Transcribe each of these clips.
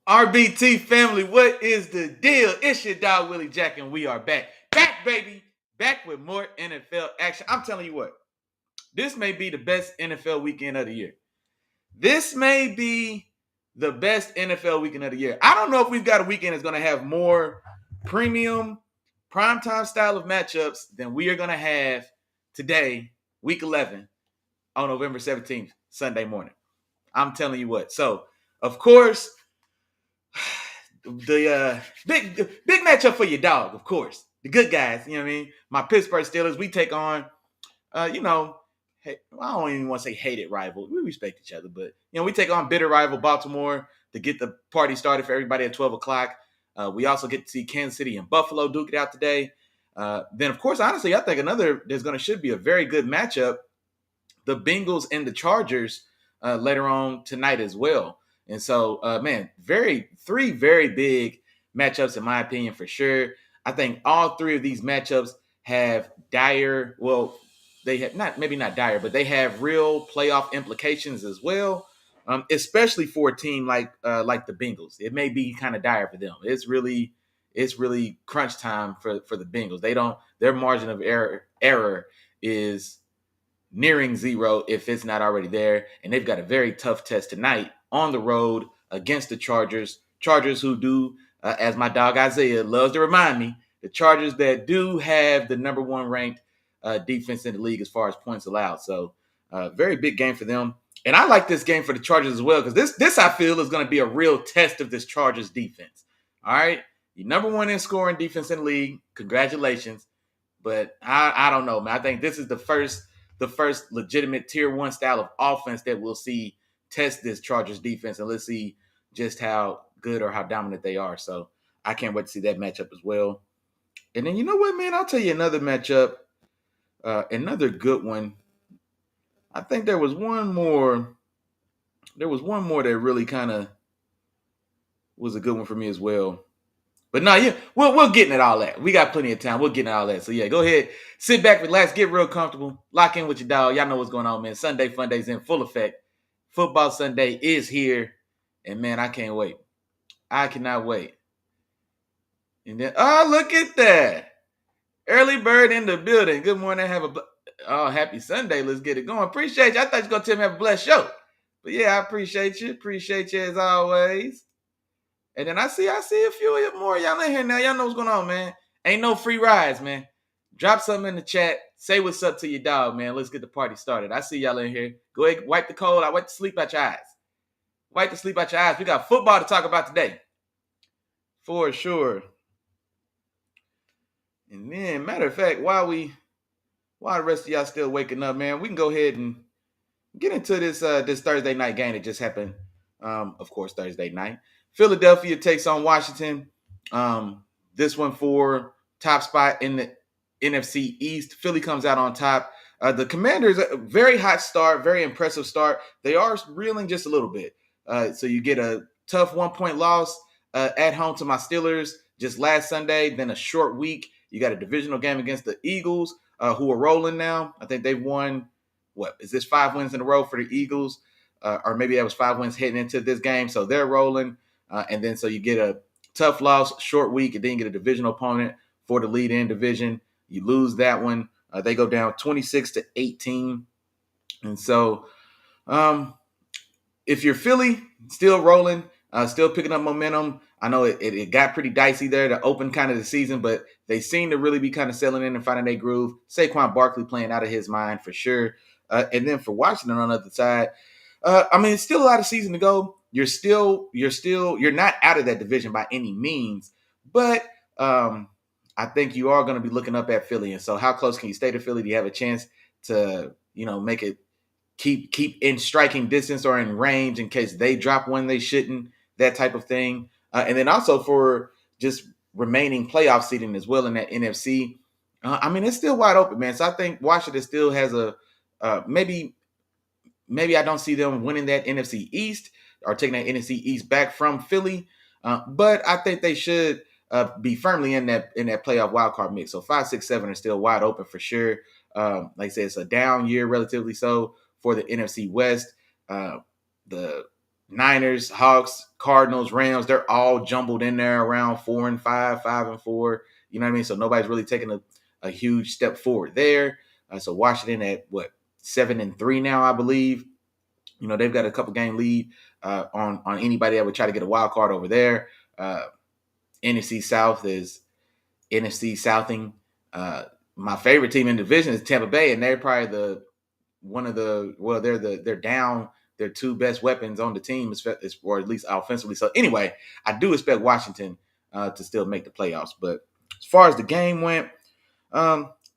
RBT family, what is the deal? It's your dog Willie Jack, and we are back. Back, baby. Back with more NFL action. I'm telling you what, this may be the best NFL weekend of the year. This may be the best NFL weekend of the year. I don't know if we've got a weekend that's going to have more premium, primetime style of matchups than we are going to have today, week 11, on November 17th, Sunday morning. I'm telling you what. So, of course, the big matchup for your dog, of course. The good guys, you know what I mean? My Pittsburgh Steelers, we take on, I don't even want to say hated rival. We respect each other, but we take on bitter rival Baltimore to get the party started for everybody at 12 o'clock. We also get to see Kansas City and Buffalo duke it out today. Then, of course, honestly, I think should be a very good matchup. The Bengals and the Chargers later on tonight as well. And so, three very big matchups in my opinion for sure. I think all three of these matchups have they have not dire, but they have real playoff implications as well. Especially for a team like the Bengals, it may be kind of dire for them. It's really crunch time for the Bengals. Their margin of error is nearing zero if it's not already there. And they've got a very tough test tonight on the road against the Chargers. Chargers who do, as my dog Isaiah loves to remind me, the Chargers that do have the number one ranked defense in the league as far as points allowed. So very big game for them. And I like this game for the Chargers as well because this I feel is going to be a real test of this Chargers defense. All right. You're number one in scoring defense in the league. Congratulations. But I don't know, man. I think this is the first legitimate tier one style of offense that we'll see test this Chargers defense, and let's see just how good or how dominant they are. So I can't wait to see that matchup as well. And then you know what, man? I'll tell you another matchup, another good one. I think there was one more. There was one more that really kind of was a good one for me as well. But no, yeah, we'll get into all that. We got plenty of time. We'll get into all that. So yeah, go ahead, sit back, relax, get real comfortable, lock in with your dog. Y'all know what's going on, man. Sunday Funday's in full effect. Football Sunday is here, and man, I can't wait. I cannot wait. And then, oh, look at that, early bird in the building. Good morning. Happy Sunday. Let's get it going. Appreciate you. I thought you were gonna tell me have a blessed show, but yeah, I appreciate you. Appreciate you as always. And then I see a few more of y'all in here now. Y'all know what's going on, man. Ain't no free rides, man. Drop something in the chat. Say what's up to your dog, man. Let's get the party started. I see y'all in here. Go ahead, wipe the cold out. Wipe the sleep out your eyes. Wipe the sleep out your eyes. We got football to talk about today. For sure. And then, matter of fact, while the rest of y'all still waking up, man, we can go ahead and get into this Thursday night game that just happened. Of course, Thursday night. Philadelphia takes on Washington. This one for top spot in the NFC East. Philly comes out on top. The Commanders, a very hot start, very impressive start. They are reeling just a little bit. So you get a tough 1-point loss at home to my Steelers just last Sunday. Then a short week. You got a divisional game against the Eagles, who are rolling now. I think they've won, is this 5 wins in a row for the Eagles? Or maybe that was 5 wins heading into this game. So they're rolling. And then so you get a tough loss, short week, and then you get a divisional opponent for the lead in division. You lose that one. They go down 26-18. And so if you're Philly, still rolling, still picking up momentum. I know it got pretty dicey there to open kind of the season, but they seem to really be kind of settling in and finding their groove. Saquon Barkley playing out of his mind for sure. And then for Washington on the other side, it's still a lot of season to go. You're not out of that division by any means, but I think you are going to be looking up at Philly. And so how close can you stay to Philly? Do you have a chance to, make it keep in striking distance or in range in case they drop one they shouldn't, that type of thing. And then also for just remaining playoff seeding as well in that NFC. It's still wide open, man. So I think Washington still has maybe I don't see them winning that NFC East or taking that NFC East back from Philly. But I think they should be firmly in that playoff wildcard mix. So 5, 6, 7 are still wide open for sure. Like I said, it's a down year relatively so for the NFC West. The Niners, Hawks, Cardinals, Rams, they're all jumbled in there around 4-5, 5-4. You know what I mean? So nobody's really taking a huge step forward there. So Washington at what, 7-3 now, I believe. You know, they've got a couple game lead on anybody that would try to get a wild card over there. Uh, NFC South is NFC Southing. My favorite team in the division is Tampa Bay, and they're probably they're down their two best weapons on the team, or at least offensively. So anyway, I do expect Washington to still make the playoffs. But as far as the game went,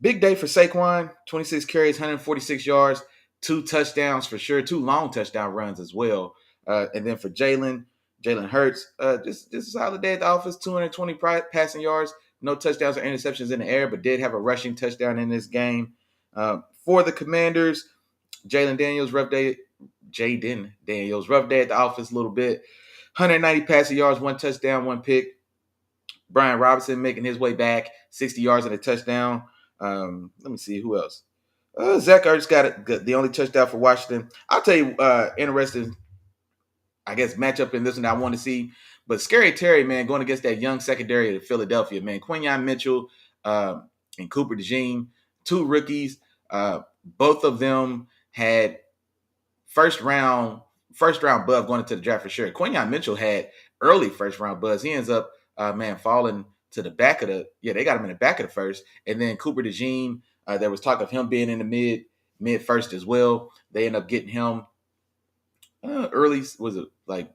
big day for Saquon, 26 carries, 146 yards, 2 touchdowns for sure, 2 long touchdown runs as well. And then for Jalen Hurts, just a solid day at the office, 220 passing yards, no touchdowns or interceptions in the air, but did have a rushing touchdown in this game. For the Commanders, Jaden Daniels, rough day at the office a little bit. 190 passing yards, 1 touchdown, 1 pick. Brian Robinson making his way back, 60 yards and a touchdown. Let me see who else. Zach Ertz got the only touchdown for Washington. I'll tell you, interesting, I guess, matchup in this one that I want to see. But Scary Terry, man, going against that young secondary of Philadelphia, man. Quinyon Mitchell and Cooper DeJean, 2 rookies. Both of them had first round buzz going into the draft for sure. Quinyon Mitchell had early first round buzz. He ends up falling to the back of they got him in the back of the first. And then Cooper DeJean, there was talk of him being in the mid first as well. They end up getting him early, was it like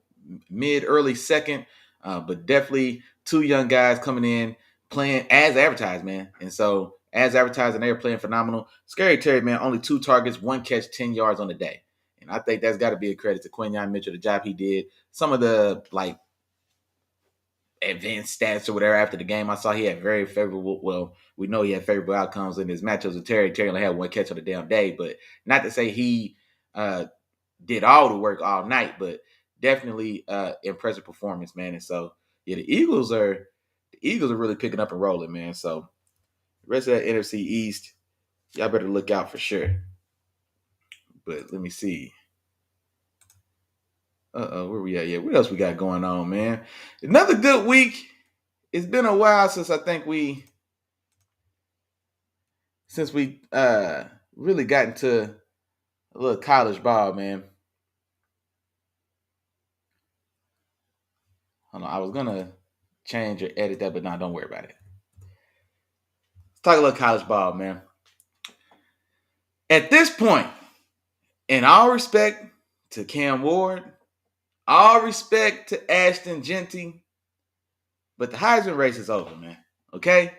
mid early second, but definitely 2 young guys coming in playing as advertised, man. And so as advertised, and they are playing phenomenal. Scary Terry, man, only 2 targets, 1 catch, 10 yards on the day. And I think that's got to be a credit to Quinyon Mitchell, the job he did. Some of the advanced stats or whatever after the game, I saw he had very favorable. Well, we know he had favorable outcomes in his matchups with Terry. Terry only had 1 catch on the damn day, but not to say he did all the work all night, but definitely impressive performance, man. And so yeah, the Eagles are really picking up and rolling, man. So the rest of that NFC East, y'all better look out for sure. But let me see. Where we at? Yeah, what else we got going on, man? Another good week. It's been a while since I think we really got into a little college ball, man. Hold on, I was gonna change or edit that, but no, don't worry about it. Let's talk a little college ball, man. At this point, in all respect to Cam Ward, all respect to Ashton Genty, but the Heisman race is over, man. Okay?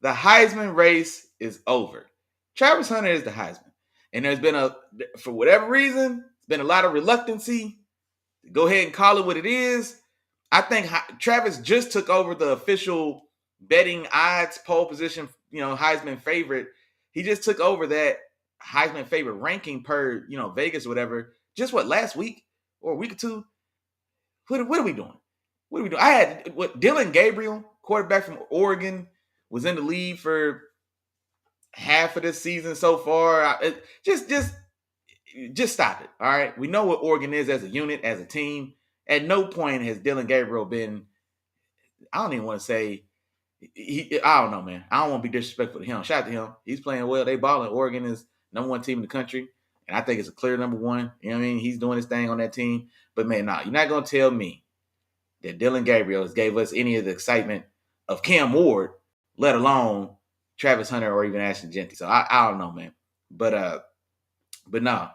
The Heisman race is over. Travis Hunter is the Heisman. And there's been for whatever reason, it's been a lot of reluctancy to go ahead and call it what it is. I think Travis just took over the official betting odds pole position, Heisman favorite. He just took over that Heisman favorite ranking per, Vegas or whatever. Just last week or a week or two? What are we doing? What are we doing? I had Dylan Gabriel, quarterback from Oregon, was in the lead for half of this season so far. Just stop it. All right. We know what Oregon is as a unit, as a team. At no point has Dylan Gabriel been, I don't even want to say, I don't know, man. I don't want to be disrespectful to him. Shout out to him. He's playing well. They balling. Oregon is #1 team in the country. And I think it's a clear #1. You know what I mean? He's doing his thing on that team. But, man, you're not going to tell me that Dylan Gabriel gave us any of the excitement of Cam Ward, let alone Travis Hunter or even Ashton Genty. So, I don't know, man. But no.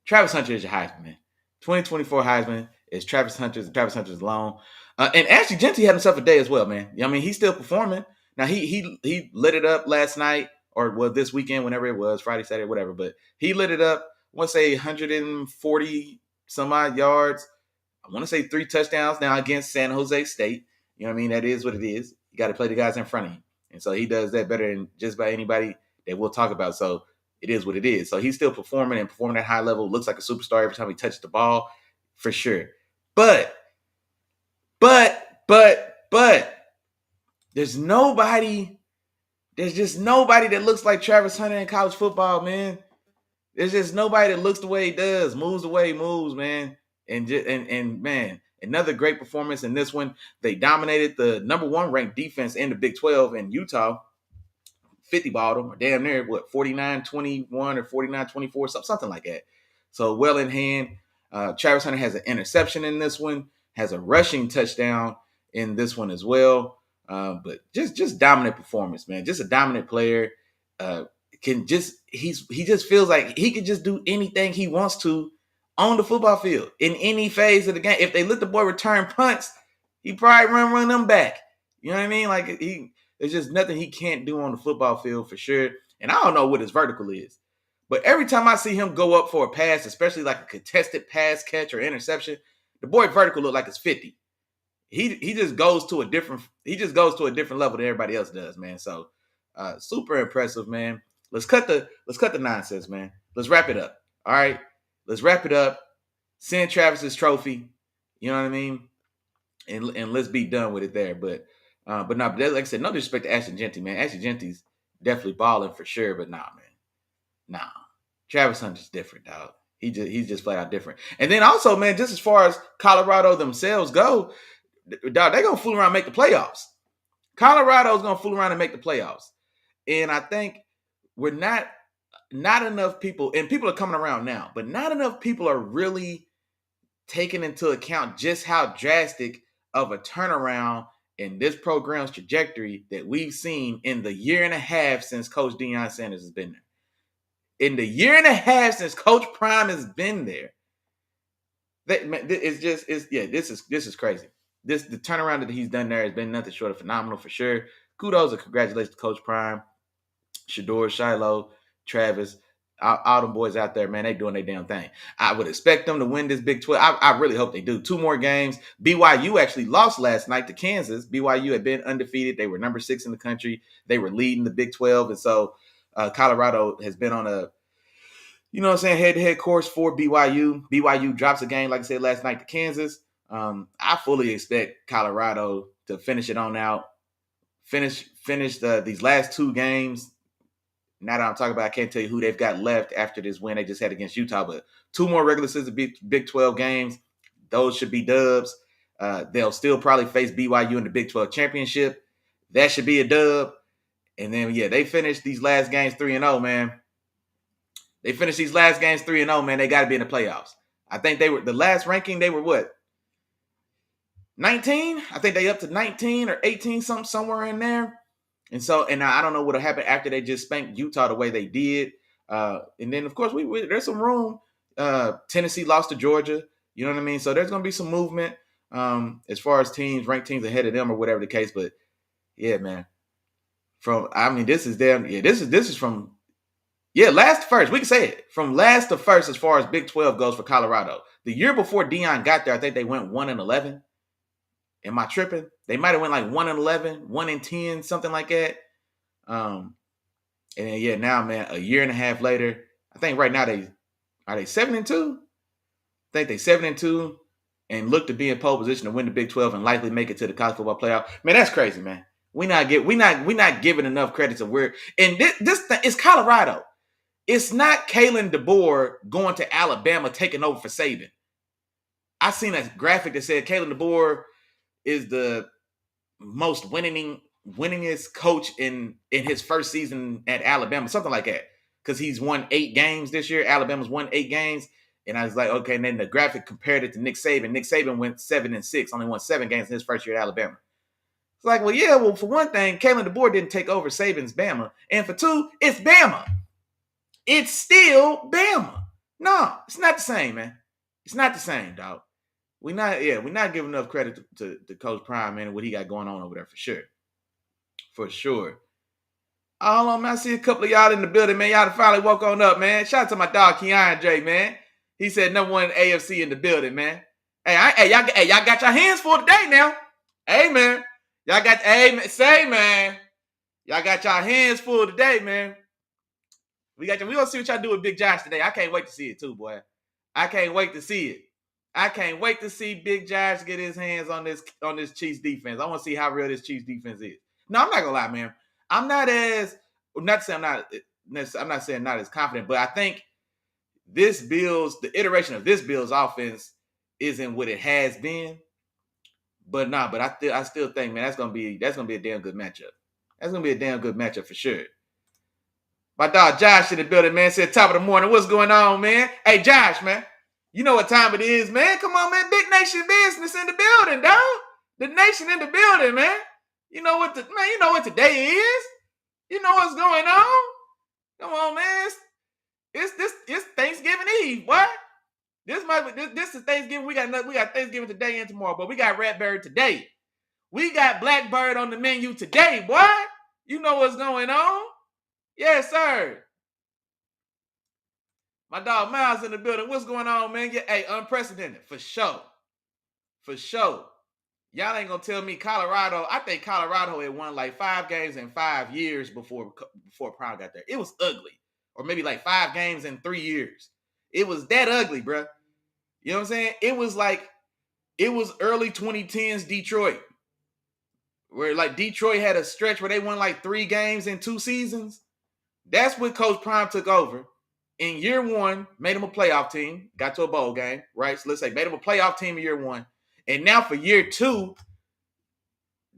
Travis Hunter is your Heisman, man. 2024 Heisman is Travis Hunter's, and Travis Hunter's alone. And Ashton Genty had himself a day as well, man. I mean, he's still performing. Now, he lit it up last night, or this weekend, whenever it was, Friday, Saturday, whatever. But he lit it up. I want to say 140 some odd yards. I want to say 3 touchdowns now against San Jose State. You know what I mean? That is what it is. You got to play the guys in front of you. And so he does that better than just about anybody that we'll talk about. So it is what it is. So he's still performing at high level. Looks like a superstar every time he touches the ball, for sure. But there's just nobody that looks like Travis Hunter in college football, man. There's just nobody that looks the way he does, moves the way he moves, man. And man, another great performance in this one. They dominated the number one ranked defense in the Big 12 in Utah. 50 balled them, or damn near, 49-21 or 49-24, something like that. So well in hand. Travis Hunter has an interception in this one, has a rushing touchdown in this one as well. But just dominant performance, man. Just a dominant player. He just feels like he can just do anything he wants to on the football field in any phase of the game. If they let the boy return punts, he probably run them back. You know what I mean? Like there's just nothing he can't do on the football field for sure. And I don't know what his vertical is. But every time I see him go up for a pass, especially like a contested pass catch or interception, the boy vertical look like it's 50. He just goes to a different level than everybody else does, man. So super impressive, man. Let's cut the nonsense, man. Let's wrap it up. All right. Let's wrap it up. Send Travis's trophy. You know what I mean? And let's be done with it there. But no, like I said, no disrespect to Ashton Genty, man. Ashton Genty's definitely balling for sure, but nah, man. Nah. Travis Hunter's different, dog. He's just flat out different. And then also, man, just as far as Colorado themselves go, dog, they're gonna fool around and make the playoffs. Colorado's gonna fool around and make the playoffs. And I think we're not enough people, and people are coming around now, but not enough people are really taking into account just how drastic of a turnaround in this program's trajectory that we've seen in the year and a half since Coach Deion Sanders has been there. In the year and a half since Coach Prime has been there, this is crazy. The turnaround that he's done there has been nothing short of phenomenal for sure. Kudos and congratulations to Coach Prime, Shador, Shiloh, Travis, all them boys out there, man. They doing their damn thing. I would expect them to win this Big 12. I really hope they do. 2 more games. BYU actually lost last night to Kansas. BYU had been undefeated. They were number 6 in the country. They were leading the Big 12, and so Colorado has been on a, head-to-head course for BYU. BYU drops a game, like I said, last night to Kansas. I fully expect Colorado to finish it on out, finish these last 2 games. Now that I'm talking about, I can't tell you who they've got left after this win they just had against Utah, but 2 more regular season Big 12 games. Those should be dubs. They'll still probably face BYU in the Big 12 championship. That should be a dub. And then, they finished these last games 3-0, man. They finished these last games 3-0, man. They got to be in the playoffs. I think they were, the last ranking, they were what? 19? I think they up to 19 or 18, somewhere in there. And so, and I don't know what'll happen after they just spanked Utah the way they did. And then, of course, there's some room. Tennessee lost to Georgia. You know what I mean? So there's going to be some movement as far as ranked teams ahead of them or whatever the case. But, yeah, man. This is from last to first. We can say it. From last to first as far as Big 12 goes for Colorado. The year before Deion got there, I think they went 1-11. Am I tripping? They might have went like 1-11, 1-10, something like that. And then, now, man, a year and a half later, I think right now are they 7-2? I think they 7-2 and look to be in pole position to win the Big 12 and likely make it to the college football playoff. Man, that's crazy, man. We're not giving enough credit to where, and this thing is Colorado. It's not Kalen DeBoer going to Alabama taking over for Saban. I seen a graphic that said Kalen DeBoer is the most winningest coach in his first season at Alabama, something like that. Because he's won 8 games this year. Alabama's won 8 games. And I was like, okay, and then the graphic compared it to Nick Saban. Nick Saban went 7-6, only won 7 games in his first year at Alabama. It's like, for one thing, Kalen DeBoer didn't take over Saban's Bama. And for 2, it's Bama. It's still Bama. No, it's not the same, man. It's not the same, dog. We're not giving enough credit to Coach Prime, man, and what he got going on over there for sure. For sure. Hold on, man. I see a couple of y'all in the building, man. Y'all finally woke on up, man. Shout out to my dog, Keandre, man. He said number 1 AFC in the building, man. Y'all got your hands full today now. Hey, man. Y'all got, man. Y'all got y'all hands full today, man. We gonna see what y'all do with Big Josh today. I can't wait to see it too, boy. I can't wait to see it. I can't wait to see Big Josh get his hands on this Chiefs defense. I want to see how real this Chiefs defense is. No, I'm not gonna lie, man. I'm not saying not as confident, but I think the iteration of this Bills offense isn't what it has been. But nah, but I still think, man, that's gonna be a damn good matchup. That's gonna be a damn good matchup for sure. My dog Josh in the building, man, said top of the morning. What's going on, man? Hey, Josh, man. You know what time it is, man. Come on, man. Big nation business in the building, dog. The nation in the building, man. You know what you know what today is? You know what's going on? Come on, man. It's Thanksgiving Eve, boy. This is Thanksgiving. We got Thanksgiving today and tomorrow, but we got Ratbird today. We got Blackbird on the menu today, boy. You know what's going on? Yes, sir. My dog Miles in the building. What's going on, man? Yeah, hey, unprecedented for sure. For sure. Y'all ain't gonna tell me Colorado. I think Colorado had won like 5 games in 5 years before Prime got there. It was ugly, or maybe like 5 games in 3 years. It was that ugly, bro. You know what I'm saying? It was early 2010s Detroit, where like Detroit had a stretch where they won like 3 games in 2 seasons. That's when Coach Prime took over. In year 1, made him a playoff team, got to a bowl game, right? So let's say made him a playoff team in year 1. And now for year 2,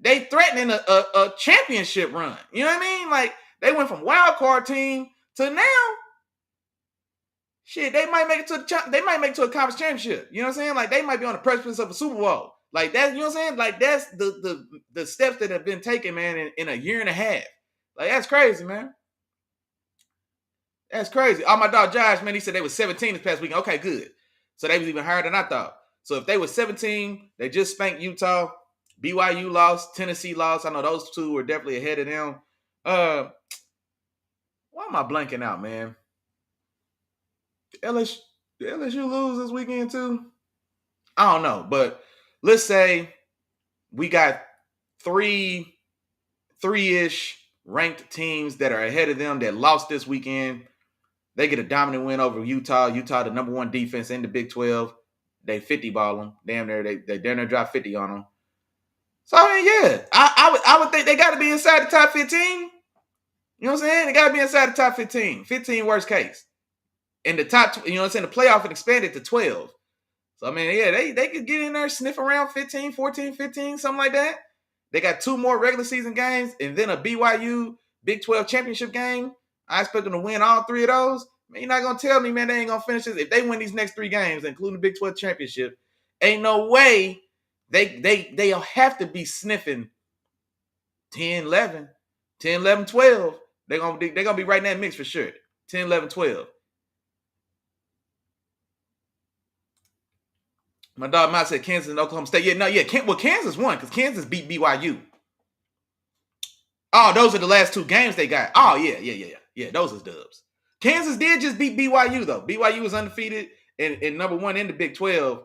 they threatening a championship run. You know what I mean? Like they went from wild card team to now. Shit, they might make it to a conference championship. You know what I'm saying? Like they might be on the precipice of a Super Bowl. Like that, you know what I'm saying? Like that's the steps that have been taken, man, in a year and a half. Like that's crazy, man. That's crazy. Oh, my dog Josh, man, he said they were 17 this past weekend. Okay, good. So they was even higher than I thought. So if they were 17, they just spanked Utah. BYU lost. Tennessee lost. I know those two were definitely ahead of them. Why am I blanking out, man? The LSU lose this weekend too? I don't know. But let's say we got three-ish ranked teams that are ahead of them that lost this weekend. They get a dominant win over Utah. Utah, the number 1 defense in the Big 12. They 50 ball them. Damn near they damn near drop 50 on them. So I mean, yeah, I would think they got to be inside the top 15. You know what I'm saying? They got to be inside the top 15. 15 worst case. In the top, you know what I'm saying? The playoff and expanded to 12. So I mean, yeah, they could get in there, sniff around 15, 14, 15, something like that. They got 2 more regular season games and then a BYU Big 12 championship game. I expect them to win all 3 of those. Man, you're not going to tell me, man, they ain't going to finish this. If they win these next 3 games, including the Big 12 championship, ain't no way they'll have to be sniffing 10, 11, 10, 11, 12. They're going to be right in that mix for sure. 10, 11, 12. My dog Mike said Kansas and Oklahoma State. Well, Kansas won because Kansas beat BYU. Oh, those are the last 2 games they got. Oh, yeah. Yeah, those is dubs. Kansas did just beat BYU, though. BYU was undefeated and number 1 in the Big 12.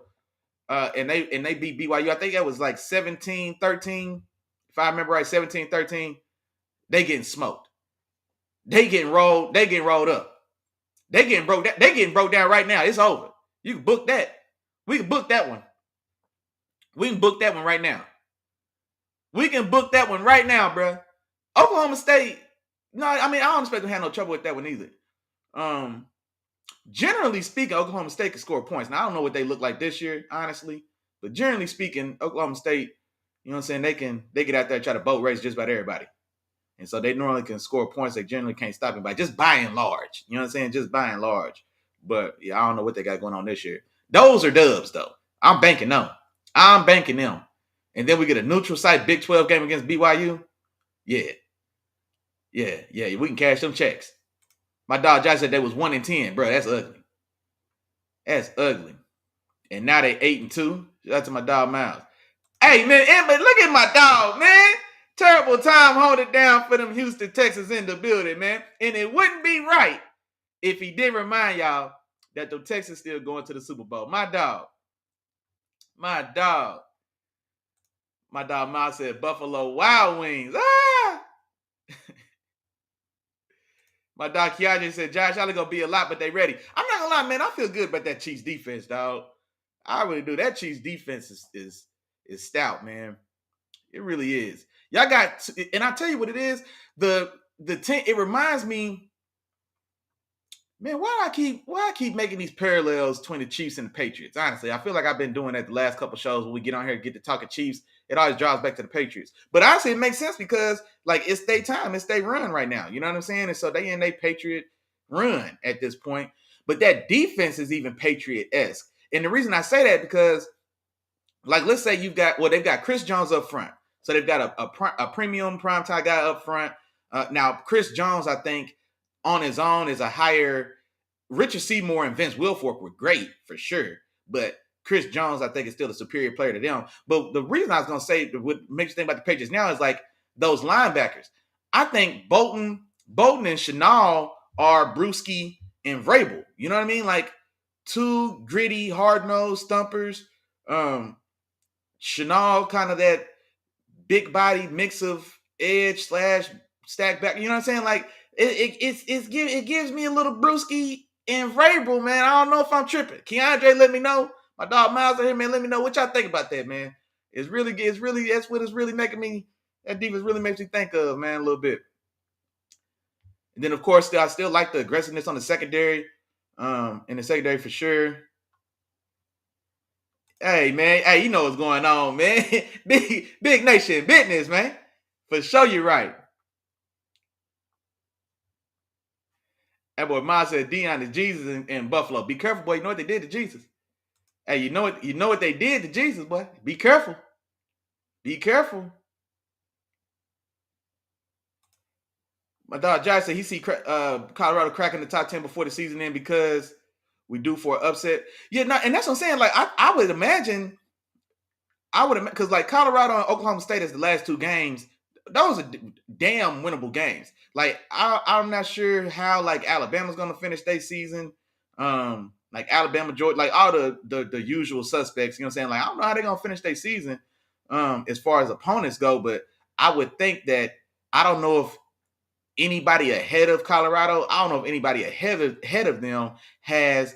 And they beat BYU. I think that was like 17-13. If I remember right, 17-13. They getting smoked. They getting rolled up. They getting broke down right now. It's over. You can book that. We can book that one. We can book that one right now. We can book that one right now, bro. Oklahoma State. No, I mean, I don't expect them to have no trouble with that one either. Generally speaking, Oklahoma State can score points. Now, I don't know what they look like this year, honestly. But generally speaking, Oklahoma State, you know what I'm saying, they get out there and try to boat race just about everybody. And so they normally can score points. They generally can't stop anybody, just by and large. You know what I'm saying? Just by and large. But, yeah, I don't know what they got going on this year. Those are dubs, though. I'm banking them. And then we get a neutral site Big 12 game against BYU. Yeah. We can cash them checks. My dog Josh said they was 1-10. Bro, that's ugly. That's ugly. And now they 8-2. Shout out to my dog Miles. Hey, man, but look at my dog, man. Terrible time holding it down for them Houston Texans in the building, man. And it wouldn't be right if he didn't remind y'all that the Texans still going to the Super Bowl. My dog Miles said Buffalo Wild Wings. Ah! My dog Keandre said, Josh, y'all are going to be a lot, but they ready. I'm not going to lie, man. I feel good about that Chiefs defense, dog. I really do. That Chiefs defense is stout, man. It really is. Y'all got, and I'll tell you what it is. The team, it reminds me Man, why I keep making these parallels between the Chiefs and the Patriots? Honestly, I feel like I've been doing that the last couple shows when we get on here and get to talking Chiefs. It always draws back to the Patriots. But honestly, it makes sense because like it's their time, it's their run right now. You know what I'm saying? And so they in their Patriot run at this point. But that defense is even Patriot-esque. And the reason I say that because, like, let's say they've got Chris Jones up front. So they've got a premium primetime guy up front. Now, Chris Jones, I think, on his own is a higher. Richard Seymour and Vince Wilfork were great for sure, but Chris Jones, I think, is still a superior player to them. But the reason I was going to say what makes you think about the Patriots now is like those linebackers. I think Bolton and Chenal are Brewski and Vrabel. You know what I mean? Like two gritty, hard-nosed stumpers. Chenal, kind of that big body mix of edge slash stack back. You know what I'm saying? Like it gives me a little Brewski and Vrabel, man. I don't know if I'm tripping. Keandre, let me know. My dog Miles here, man. Let me know what y'all think about that, man. It's really that's what it's really making me. That defense really makes me think of, man, a little bit. And then of course I still like the aggressiveness on the secondary. In the secondary for sure. Hey man, hey, you know what's going on, man. big nation business, man. For sure, you're right. That boy Miles said Deion is Jesus in Buffalo. Be careful, boy. You know what they did to Jesus. Hey, you know what they did to Jesus, boy. Be careful. Be careful. My dog Josh said he see Colorado cracking the top 10 before the season end because we do for an upset. Yeah, and that's what I'm saying. Like I would imagine, because like Colorado and Oklahoma State is the last two games. Those are damn winnable games. Like I'm not sure how like Alabama's gonna finish their season. Like Alabama, Georgia, like all the usual suspects. You know what I'm saying? Like I don't know how they're gonna finish their season. As far as opponents go, but I would think that I don't know if anybody ahead of Colorado. I don't know if anybody ahead of them has,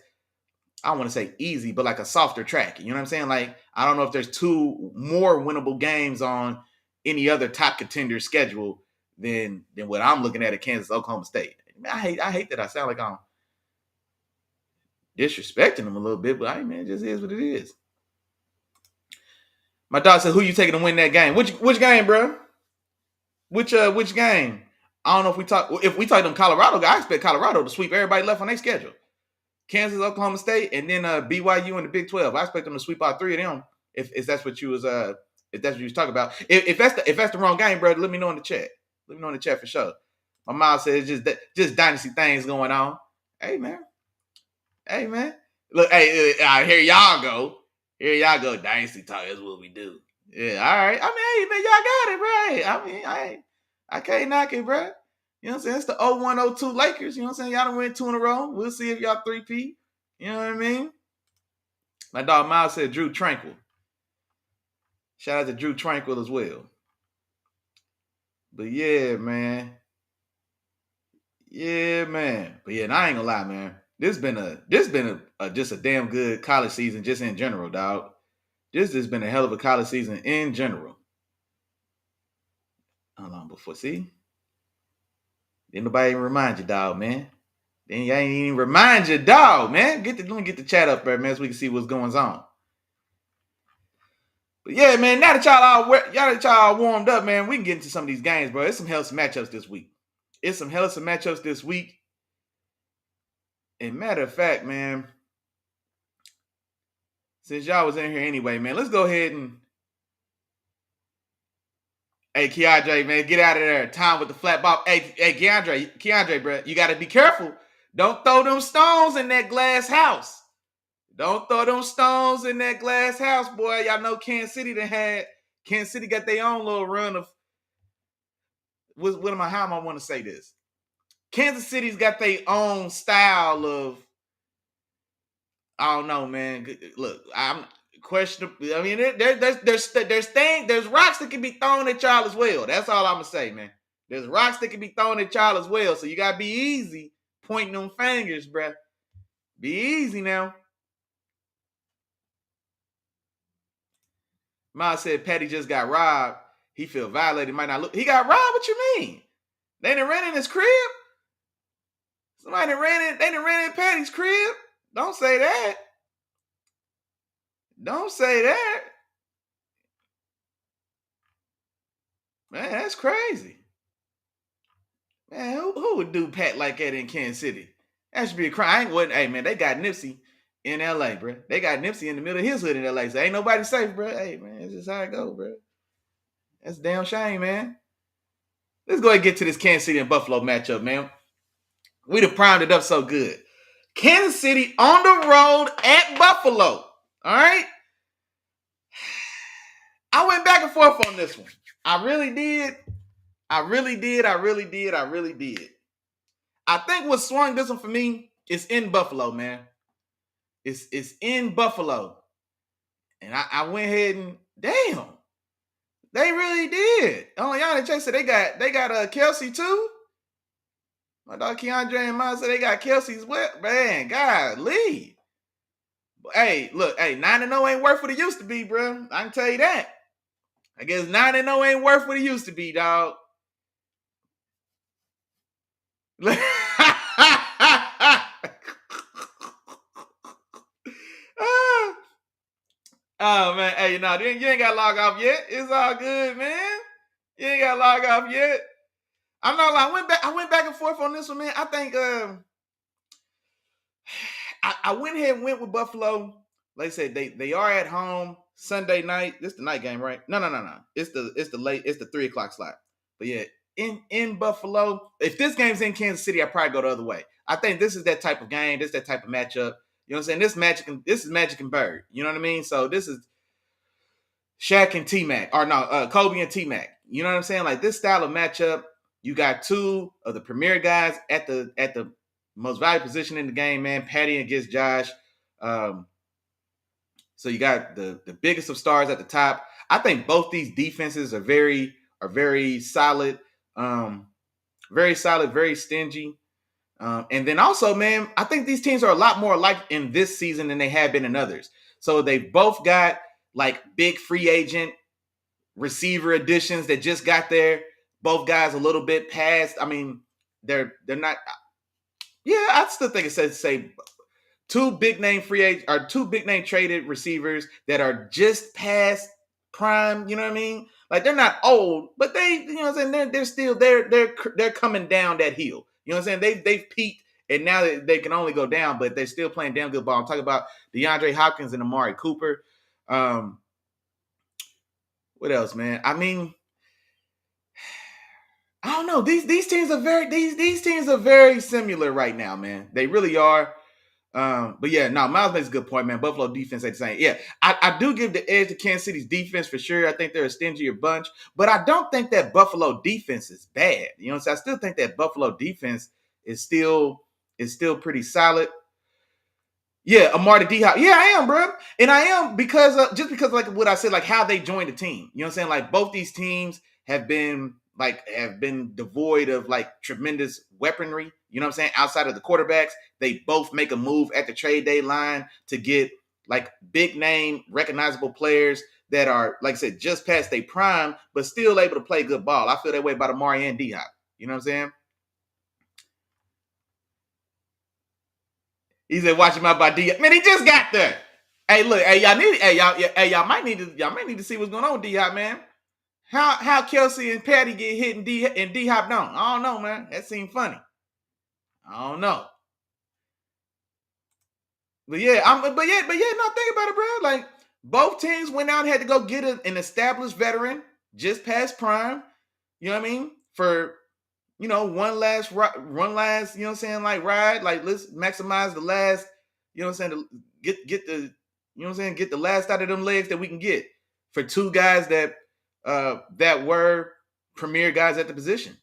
I don't want to say easy, but like a softer track. You know what I'm saying? Like, I don't know if there's two more winnable games on any other top contender schedule than what I'm looking at Kansas, Oklahoma State. I hate that I sound like I'm disrespecting them a little bit, but man, it just is what it is. My dog said, "Who you taking to win that game? Which game, bro? Which game? I don't know if we talk them Colorado guys. I expect Colorado to sweep everybody left on their schedule. Kansas, Oklahoma State, and then BYU in the Big 12. I expect them to sweep all three of them. If that's what you was talking about. If that's the wrong game, bro, let me know in the chat. Let me know in the chat for sure. My mom says just dynasty things going on. Hey man. Look, hey, here y'all go. Here y'all go. Dynasty talk. That's what we do. Yeah, all right. I mean, hey man, y'all got it, bro. I mean, I can't knock it, bro. You know what I'm saying? It's the 01-02 Lakers. You know what I'm saying? Y'all done win 2 in a row. We'll see if y'all 3-peat. You know what I mean? My dog Miles said Drew Tranquil. Shout out to Drew Tranquil as well. But yeah, man. Yeah, man. But yeah, and I ain't gonna lie, man. This been a just a damn good college season just in general, dog. This has been a hell of a college season in general. Hold on, before see. Didn't nobody even remind you, dog, man. Then you ain't even remind you, dog, man. Let me get the chat up there, man, so we can see what's going on. But yeah, man, now that y'all all warmed up, man, we can get into some of these games, bro. It's some hell of some matchups this week. And matter of fact, man, since y'all was in here anyway, man, let's go ahead and hey, Keandre, man, get out of there. Time with the flat ball. Hey, Keandre, bro, you got to be careful. Don't throw them stones in that glass house. Don't throw them stones in that glass house, boy. Y'all know Kansas City got their own little run of, how am I want to say this? Kansas City's got their own style of, I don't know, man. Look, I'm questionable. I mean, there's rocks that can be thrown at y'all as well. That's all I'm gonna say, man. There's rocks that can be thrown at y'all as well. So you gotta be easy pointing them fingers, bruh. Be easy now. Miles said Patty just got robbed. He feel violated. Might not look. He got robbed. What you mean? They done ran in his crib. Somebody they done ran in Patty's crib. Don't say that. Don't say that. Man, that's crazy. Man, who would do Pat like that in Kansas City? That should be a crime. Hey, man, they got Nipsey in LA, bro. They got Nipsey in the middle of his hood in LA. So ain't nobody safe, bro. Hey, man, it's just how it go, bro. That's a damn shame, man. Let's go ahead and get to this Kansas City and Buffalo matchup, man. We'd have primed it up so good. Kansas City on the road at Buffalo. All right. I went back and forth on this one. I really did. I really did. I think what swung this one for me is in Buffalo, man. It's in Buffalo. And I went ahead and damn. They really did. Oh, y'all in chat said they got Kelsey too. My dog Keandre and mine said they got Kelsey's what? Man, golly. Hey, look, hey, 9-0 ain't worth what it used to be, bro. I can tell you that. I guess 9-0 ain't worth what it used to be, dog. Oh man, hey, no, you ain't got to log off yet. It's all good, man. You ain't got to log off yet. I'm not like I went back and forth on this one, man. I think I went ahead and went with Buffalo. Like I said, they are at home Sunday night. This is the night game, right? No. It's the 3:00 slot. But yeah, in Buffalo. If this game's in Kansas City, I'd probably go the other way. I think this is that type of game. This is that type of matchup. You know what I'm saying? This is Magic and Bird. You know what I mean? So this is Shaq and T-Mac. Or no, Kobe and T-Mac. You know what I'm saying? Like this style of matchup, you got two of the premier guys at the most valuable position in the game, man. Patty against Josh. So you got the biggest of stars at the top. I think both these defenses are very solid. Very solid, very stingy. And then also, man, I think these teams are a lot more alike in this season than they have been in others. So they've both got like big free agent receiver additions that just got there. Both guys a little bit past. I mean, they're not. Yeah, I still think it says say two big name free agent or two big name traded receivers that are just past prime. You know what I mean? Like they're not old, but they, you know what I'm saying, they're still they're coming down that hill. You know what I'm saying? They've peaked and now they can only go down, but they're still playing damn good ball. I'm talking about DeAndre Hopkins and Amari Cooper. What else, man? I mean, I don't know. These teams are these teams are very similar right now, man. They really are. But yeah, no, Miles makes a good point, man. Buffalo defense ain't the same. Yeah, I do give the edge to Kansas City's defense for sure. I think they're a stingier bunch, but I don't think that Buffalo defense is bad. You know what I'm saying? I still think that Buffalo defense is still pretty solid. Yeah, Amari D Hop. Yeah, I am, bro. And I am because like what I said, like how they joined the team. You know what I'm saying? Like both these teams have been devoid of like tremendous weaponry. You know what I'm saying? Outside of the quarterbacks, they both make a move at the trade deadline to get like big name, recognizable players that are, like I said, just past their prime, but still able to play good ball. I feel that way about Amari and D Hop. You know what I'm saying? He said, "Watch him out by D. Man, he just got there. Hey, look, y'all might need to see what's going on with D Hop, man. How Kelsey and Patty get hit and D Hop don't. I don't know, man. That seemed funny. I don't know. But yeah, no, think about it, bro. Like both teams went out and had to go get an established veteran just past prime. You know what I mean? For one last, you know what I'm saying, like ride, like let's maximize the last, you know what I'm saying, get the, you know what I'm saying, get the last out of them legs that we can get for two guys that were premier guys at the position.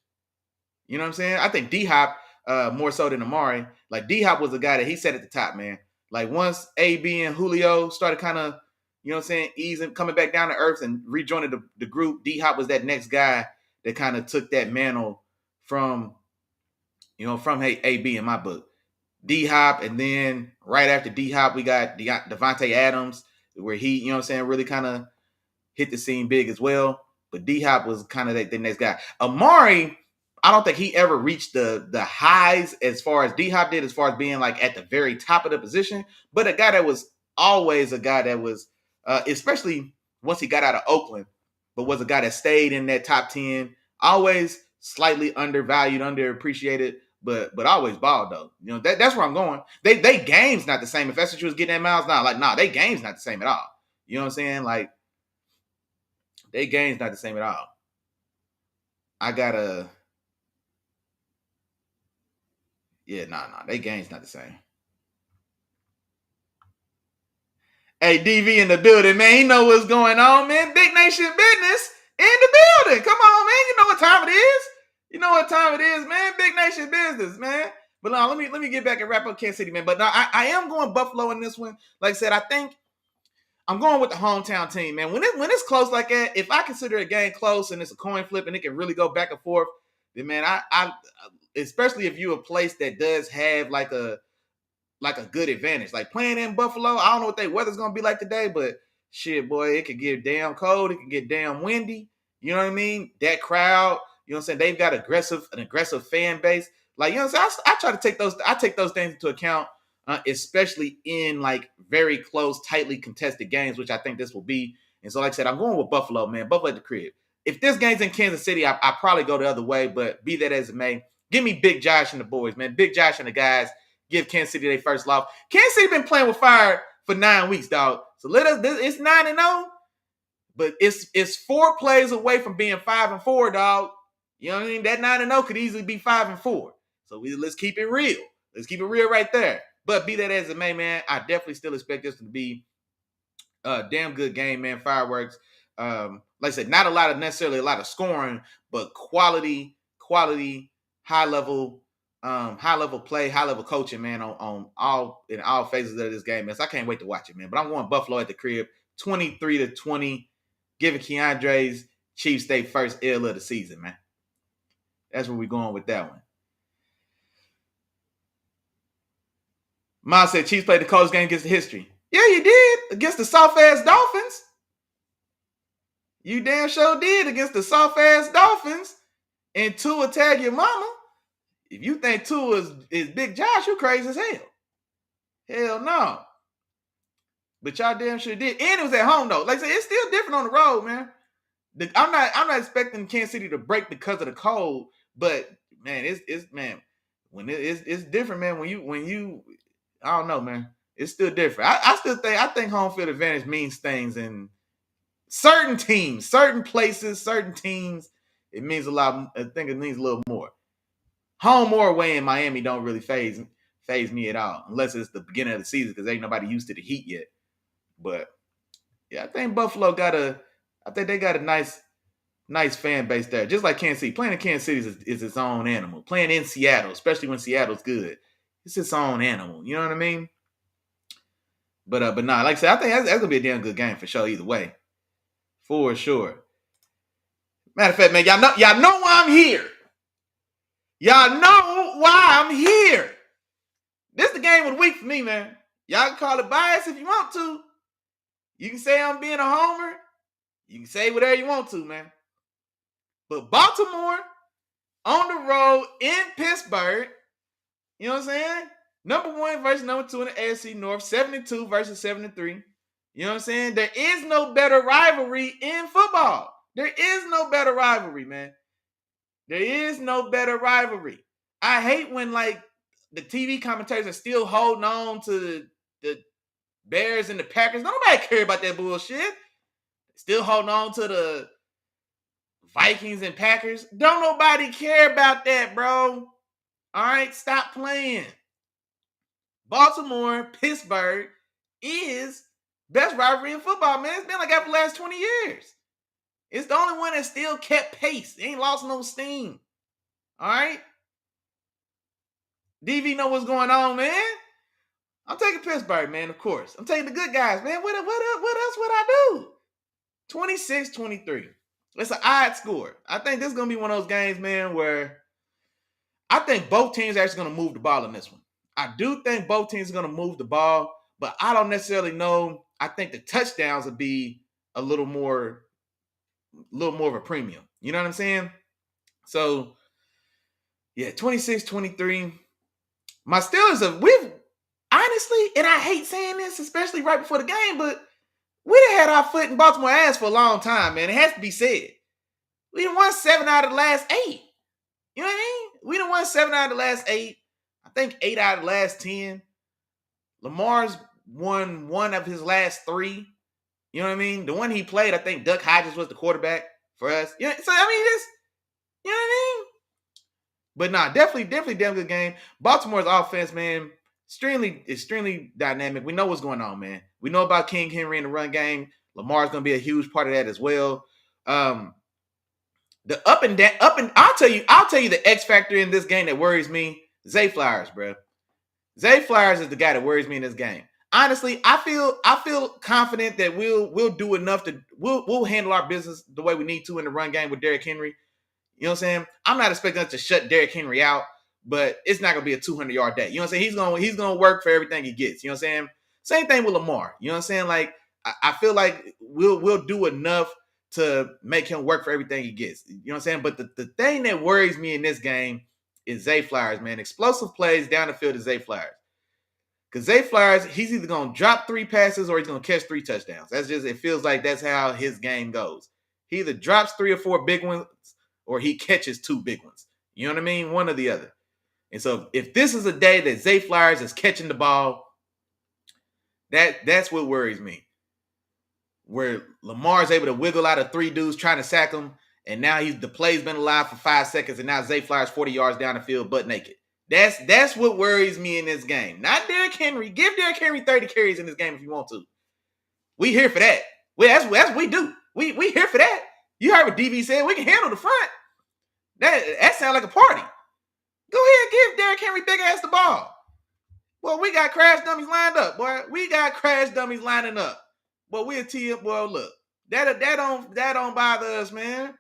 You know what I'm saying? I think D Hop more so than Amari. Like D Hop was the guy that he set at the top, man. Like once AB and Julio started kind of, you know what I'm saying, easing, coming back down to earth and rejoining the group, D Hop was that next guy that kind of took that mantle from AB in my book. D Hop, and then right after D Hop, we got Devontae Adams, where he, you know what I'm saying, really kind of hit the scene big as well. But D Hop was kind of the next guy. Amari, I don't think he ever reached the highs as far as D Hop did, as far as being like at the very top of the position. But a guy that was always a guy that was, especially once he got out of Oakland, but was a guy that stayed in that top 10, always slightly undervalued, underappreciated, but always balled though. You know, that's where I'm going. They game's not the same. If that's what you was getting at, Miles, they game's not the same at all. You know what I'm saying? Like, they game's not the same at all. I gotta they game's not the same. Hey, DV in the building, man. He know what's going on, man. Big Nation business in the building. Come on, man. You know what time it is. You know what time it is, man. Big Nation business, man. But no, let me get back and wrap up Kansas City, man. But no, I am going Buffalo in this one. Like I said, I think I'm going with the hometown team, man. When it's close like that, if I consider a game close and it's a coin flip and it can really go back and forth, then man, I especially if you're a place that does have like a good advantage. Like playing in Buffalo, I don't know what their weather's gonna be like today, but shit, boy, it could get damn cold, it could get damn windy. You know what I mean? That crowd, you know what I'm saying? They've got an aggressive fan base. Like, you know what I'm saying? I try to take those things into account, especially in like very close, tightly contested games, which I think this will be. And so, like I said, I'm going with Buffalo, man. Buffalo at the crib. If this game's in Kansas City, I probably go the other way, but be that as it may, give me Big Josh and the boys, man. Big Josh and the guys give Kansas City their first loss. Kansas City been playing with fire for 9 weeks, dog. So it's 9-0, but it's 4 plays away from being 5-4, dog. You know what I mean? That 9-0 could easily be 5-4. So let's keep it real. Let's keep it real right there. But be that as it may, man, I definitely still expect this to be a damn good game, man. Fireworks. Like I said, not necessarily a lot of scoring, but quality, high level play, high level coaching, man, on all phases of this game, man. So I can't wait to watch it, man. But I'm going Buffalo at the crib, 23-20, giving Keandre's Chiefs their first L of the season, man. That's where we're going with that one. Miles said Chiefs played the coldest game against the history. Yeah, you did. Against the soft-ass Dolphins. You damn sure did against the soft-ass Dolphins. And Tua tag your mama. If you think Tua is Big Josh, you crazy as hell. Hell no. But y'all damn sure did. And it was at home, though. Like I said, it's still different on the road, man. I'm not expecting Kansas City to break because of the cold, but man, it's different, man. When you I don't know, man. It's still different. I think home field advantage means things in certain teams, certain places, certain teams. It means a lot. I think it means a little more. Home or away in Miami don't really phase me at all, unless it's the beginning of the season because ain't nobody used to the heat yet. But yeah, I think Buffalo they got a nice fan base there. Just like Kansas City. Playing in Kansas City is its own animal. Playing in Seattle, especially when Seattle's good, it's its own animal. You know what I mean? But nah, like I said, I think that's gonna be a damn good game for sure either way. For sure. Matter of fact, man, y'all know why I'm here. Y'all know why I'm here. This is the game of the week for me, man. Y'all can call it bias if you want to. You can say I'm being a homer. You can say whatever you want to, man. But Baltimore on the road in Pittsburgh, you know what I'm saying? Number 1 versus number 2 in the AFC North, 72 versus 73. You know what I'm saying? There is no better rivalry in football. There is no better rivalry, man. There is no better rivalry. I hate when, like, the TV commentators are still holding on to the Bears and the Packers. Nobody care about that bullshit. Still holding on to the Vikings and Packers. Don't nobody care about that, bro. All right, stop playing. Baltimore, Pittsburgh is best rivalry in football, man. It's been like that for the last 20 years. It's the only one that still kept pace. It ain't lost no steam. All right? DV know what's going on, man. I'm taking Pittsburgh, man, of course. I'm taking the good guys, man. What else would I do? 26-23. It's an odd score. I think this is going to be one of those games, man, where I think both teams are actually going to move the ball in this one. I do think both teams are going to move the ball, but I don't necessarily know. I think the touchdowns will be a little more of a premium. You know what I'm saying? So Yeah, 26-23. My Steelers have we've honestly, and I hate saying this, especially right before the game, but we done had our foot in Baltimore ass for a long time, man. It has to be said. We done won 7 out of the last 8. You know what I mean? We done won 7 out of the last 8. I think 8 out of the last 10. Lamar's won 1 of his last 3. You know what I mean? The one he played, I think Duck Hodges was the quarterback for us. You know, so I mean, this, you know what I mean? But nah, definitely damn good game. Baltimore's offense, man, extremely dynamic. We know what's going on, man. We know about King Henry in the run game. Lamar's gonna be a huge part of that as well. The up and down, I'll tell you the X factor in this game that worries me. Zay Flowers, bro. Zay Flowers is the guy that worries me in this game. Honestly, I feel confident that we'll do enough to we'll handle our business the way we need to in the run game with Derrick Henry. You know what I'm saying? I'm not expecting us to shut Derrick Henry out, but it's not gonna be a 200-yard day. You know what I'm saying? He's gonna work for everything he gets. You know what I'm saying? Same thing with Lamar. You know what I'm saying? Like I feel like we'll do enough to make him work for everything he gets. You know what I'm saying? But the thing that worries me in this game is Zay Flowers, man. Explosive plays down the field to Zay Flowers. Because Zay Flowers, he's either going to drop 3 passes or he's going to catch 3 touchdowns. It feels like that's how his game goes. He either drops 3 or 4 big ones or he catches 2 big ones. You know what I mean? One or the other. And so if this is a day that Zay Flowers is catching the ball, that's what worries me. Where Lamar's able to wiggle out of 3 dudes trying to sack him, and now the play's been alive for 5 seconds, and now Zay Flowers 40 yards down the field butt naked. That's what worries me in this game. Not Derrick Henry. Give Derrick Henry 30 carries in this game if you want to. We here for that. That's what we do. We here for that. You heard what DB said. We can handle the front. That sounds like a party. Go ahead, give Derrick Henry big ass the ball. Well, we got crash dummies lined up, boy. We got crash dummies lining up. But we'll tell you, boy, look, that don't bother us, man.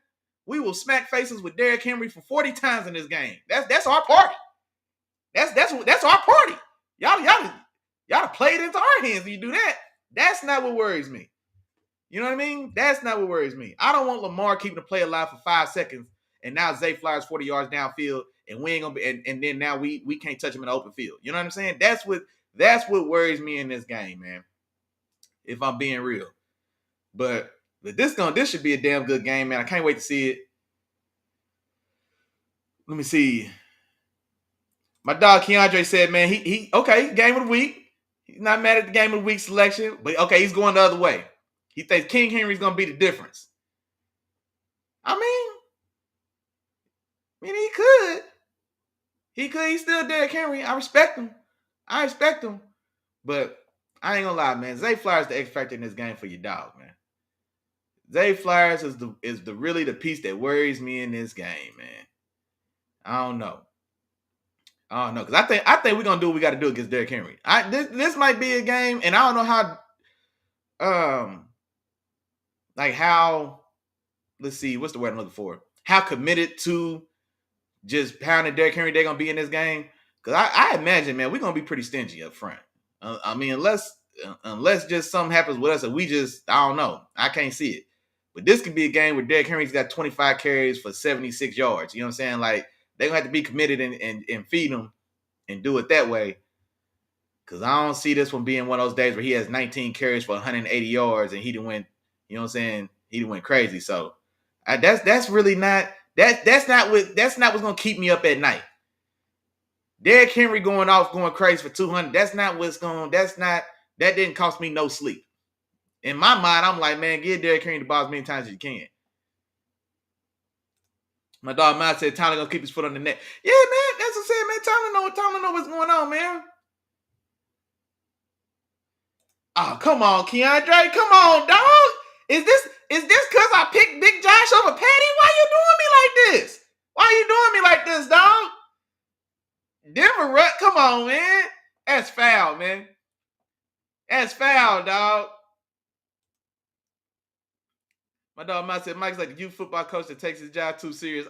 We will smack faces with Derrick Henry for 40 times in this game. That's our party. That's our party. Y'all play it into our hands when you do that. That's not what worries me. You know what I mean? That's not what worries me. I don't want Lamar keeping the play alive for 5 seconds, and now Zay Flowers 40 yards downfield, and we ain't gonna be, and then now we can't touch him in the open field. You know what I'm saying? That's what worries me in this game, man. If I'm being real. But this should be a damn good game, man. I can't wait to see it. Let me see. My dog Keandre said, man, he okay, game of the week. He's not mad at the game of the week selection, but okay, he's going the other way. He thinks King Henry's gonna be the difference. I mean, he could. He's still Derrick Henry. I respect him. But I ain't gonna lie, man. Zay Flowers is the X factor in this game for your dog, man. Zay Flowers is the really the piece that worries me in this game, man. I don't know. Because I think we're gonna do what we got to do against Derrick Henry. This might be a game, and I don't know how like how, let's see, what's the word I'm looking for? How committed to just pounding Derrick Henry they're gonna be in this game. Because I imagine, man, we're gonna be pretty stingy up front. I mean, unless just something happens with us and I don't know. I can't see it. But this could be a game where Derrick Henry's got 25 carries for 76 yards. You know what I'm saying? Like, they're going to have to be committed and feed him and do it that way. Because I don't see this one being one of those days where he has 19 carries for 180 yards and he done went, you know what I'm saying? He done went crazy. So that's really not that's not what's going to keep me up at night. Derrick Henry going crazy for 200. That didn't cost me no sleep. In my mind, I'm like, man, give Derrick Henry the ball as many times as you can. My dog Matt said Tyler gonna keep his foot on the net. Yeah, man, that's what I said, man. Tyler know what's going on, man. Oh, come on, Keandre. Come on, dog. Is this because I picked Big Josh over Patty? Why you doing me like this? Why you doing me like this, dog? Denver Rut, come on, man. That's foul, man. That's foul, dog. My dog Mike said Mike's like a youth football coach that takes his job too serious.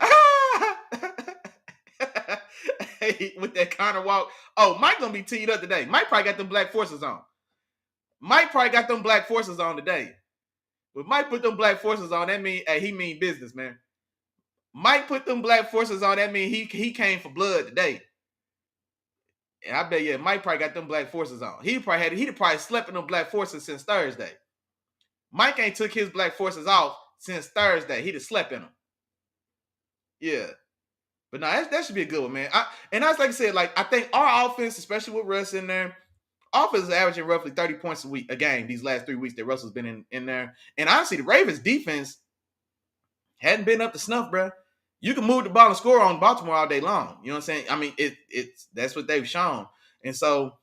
Hey, with that Connor walk. Oh, Mike gonna be teed up today. Mike probably got them black forces on. Today. When Mike put them black forces on, that mean he mean business, man. Mike put them black forces on. That mean he came for blood today. And I bet Mike probably got them black forces on. He'd probably slept in them black forces since Thursday. Mike ain't took his black forces off since Thursday. He'd have slept in them. Yeah. But no, that should be a good one, man. And that's like I said, like I think our offense, especially with Russ in there, offense is averaging roughly 30 points a game these last 3 weeks that Russell's been in there. And honestly, the Ravens defense hadn't been up to snuff, bro. You can move the ball and score on Baltimore all day long. You know what I'm saying? I mean, it's that's what they've shown. And so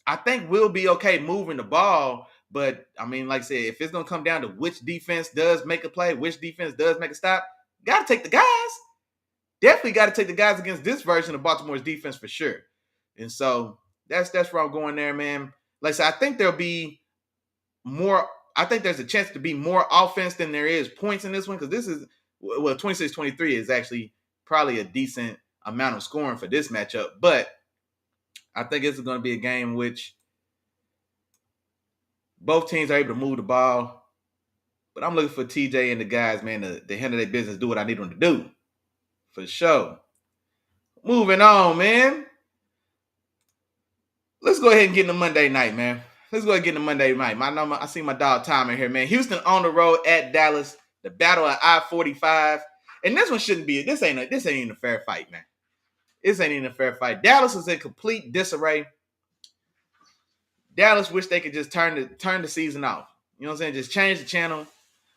I think we'll be okay moving the ball. But I mean, like I said, if it's gonna come down to which defense does make a play, which defense does make a stop, gotta take the guys. Definitely got to take the guys against this version of Baltimore's defense for sure. And so that's where I'm going there, man. Like I said, I think there'll be more. I think there's a chance to be more offense than there is points in this one because this is, 26-23 is actually probably a decent amount of scoring for this matchup. But I think this is going to be a game which both teams are able to move the ball. But I'm looking for TJ and the guys, man, to handle their business, do what I need them to do. For sure. Moving on, man. Let's go ahead and get into Monday night, man. Let's go ahead and get into Monday night. I see my dog Tom in here, man. Houston on the road at Dallas. The battle at I-45. And this one shouldn't be. This ain't even a fair fight, man. This ain't even a fair fight. Dallas is in complete disarray. Dallas wish they could just turn the season off. You know what I'm saying? Just change the channel.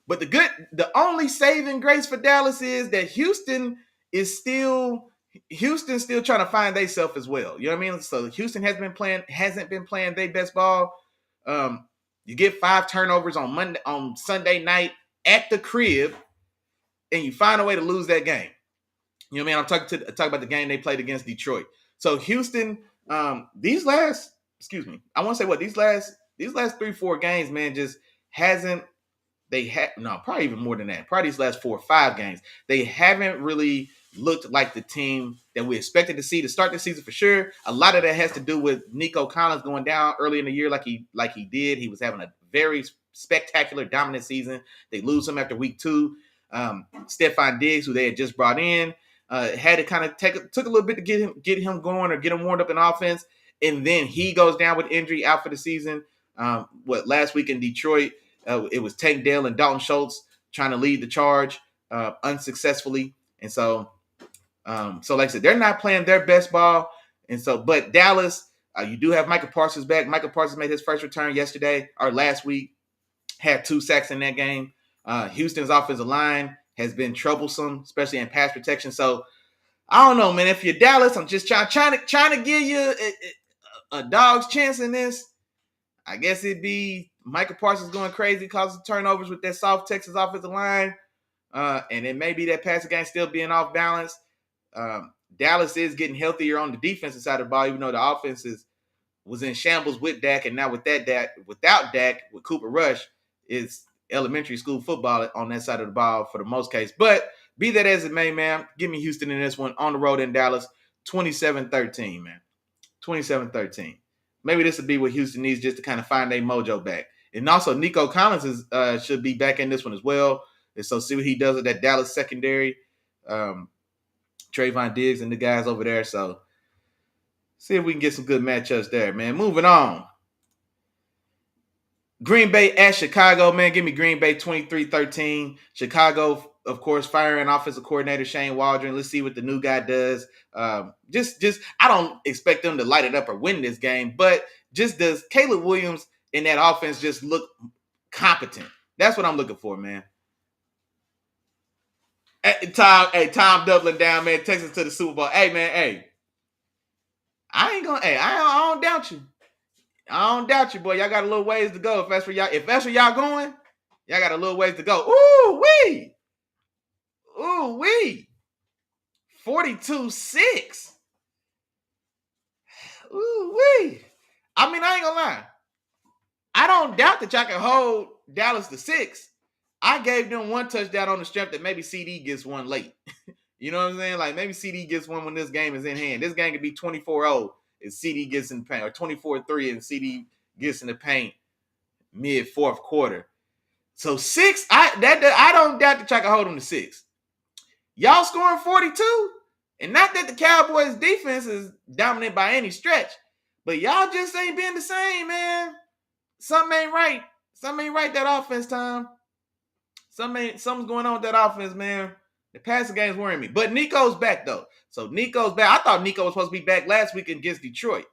But the only saving grace for Dallas is that Houston's still trying to find themselves as well. You know what I mean? So Houston hasn't been playing their best ball. You get 5 turnovers on Sunday night at the crib, and you find a way to lose that game. You know what I mean? I'm talking about the game they played against Detroit. So Houston, these last 3-4 games, man, just hasn't. Probably even more than that. Probably these last 4 or 5 games, they haven't really looked like the team that we expected to see to start the season for sure. A lot of that has to do with Nico Collins going down early in the year like he did. He was having a very spectacular, dominant season. They lose him after week 2. Stephon Diggs, who they had just brought in, had to kind of took a little bit to get him going or get him warmed up in offense. And then he goes down with injury out for the season. Last week in Detroit, it was Tank Dell and Dalton Schultz trying to lead the charge unsuccessfully. And so like I said, they're not playing their best ball. And so, but Dallas, you do have Micah Parsons back. Micah Parsons made his first return last week, had 2 sacks in that game. Houston's offensive line has been troublesome, especially in pass protection. So I don't know, man. If you're Dallas, I'm just trying to give you a dog's chance in this. I guess it'd be Micah Parsons going crazy, causing turnovers with that South Texas offensive line. And then maybe that passing game still being off balance. Dallas is getting healthier on the defensive side of the ball, even though the offense was in shambles with Dak. And now without Dak, with Cooper Rush, it's elementary school football on that side of the ball for the most case. But be that as it may, man, give me Houston in this one on the road in Dallas, 27-13, man. 27-13. Maybe this would be what Houston needs just to kind of find their mojo back. And also, Nico Collins should be back in this one as well. And so see what he does with that Dallas secondary. Trayvon Diggs and the guys over there. So see if we can get some good matchups there, man. Moving on. Green Bay at Chicago, man. Give me Green Bay 23-13. Chicago, of course, firing offensive coordinator Shane Waldron. Let's see what the new guy does. Just I don't expect them to light it up or win this game, but just does Caleb Williams in that offense just look competent? That's what I'm looking for, man. Tom doubling down, man. Takes us to the Super Bowl. Hey, man, hey. I don't doubt you. I don't doubt you, boy. Y'all got a little ways to go. If that's where y'all going, y'all got a little ways to go. Ooh wee. 42-6. Ooh wee. I mean, I ain't gonna lie. I don't doubt that y'all can hold Dallas to 6. I gave them 1 touchdown on the strength that maybe CD gets one late. You know what I'm saying? Like maybe CD gets one when this game is in hand. This game could be 24-0 if CD gets in the paint, or 24-3 and CD gets in the paint mid 4th quarter. So 6, I don't doubt that y'all can hold them to 6. Y'all scoring 42? And not that the Cowboys defense is dominant by any stretch, but y'all just ain't been the same, man. Something ain't right. Something ain't right that offense, Tom. Something's going on with that offense, man. The passing game's worrying me. But Nico's back, though. So Nico's back. I thought Nico was supposed to be back last week against Detroit.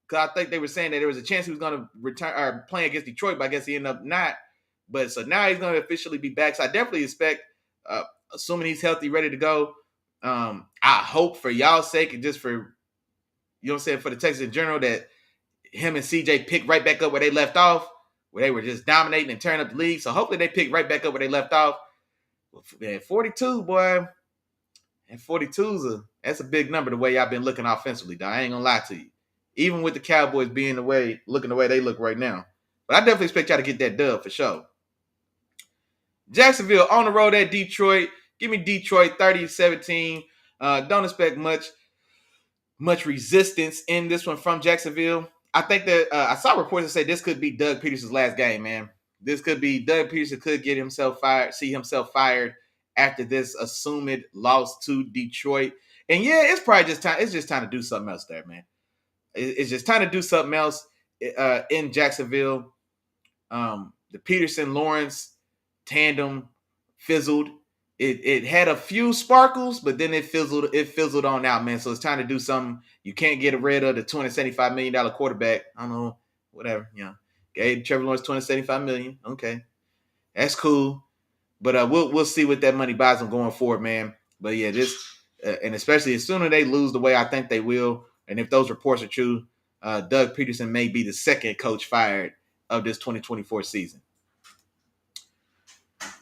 Because I think they were saying that there was a chance he was going to return or play against Detroit, but I guess he ended up not. But so now he's going to officially be back. So I definitely expect, assuming he's healthy, ready to go. I hope for y'all's sake and just for, you know what I'm saying, for the Texans in general, that him and CJ pick right back up where they left off, where they were just dominating and turning up the league. So hopefully they pick right back up where they left off. Man, 42, boy. And 42 that's a big number the way y'all been looking offensively, dog. I ain't gonna lie to you. Even with the Cowboys being looking the way they look right now. But I definitely expect y'all to get that dub for sure. Jacksonville on the road at Detroit. Give me Detroit 30-17. Don't expect much resistance in this one from Jacksonville. I think that I saw reports that say this could be Doug Peterson's last game, man. This could be Doug Peterson could get himself fired, see himself fired after this assumed loss to Detroit. And yeah, it's probably just time. It's just time to do something else there, man. It's just time to do something else in Jacksonville. The Peterson-Lawrence tandem fizzled. It had a few sparkles, but then it fizzled on out, man. So it's time to do something. You can't get rid of the $275 million quarterback. I don't know, whatever, you know. Gave Trevor Lawrence $275 million. Okay. That's cool. But we'll see what that money buys them going forward, man. But yeah, and especially as soon as they lose the way I think they will, and if those reports are true, Doug Peterson may be the second coach fired of this 2024 season.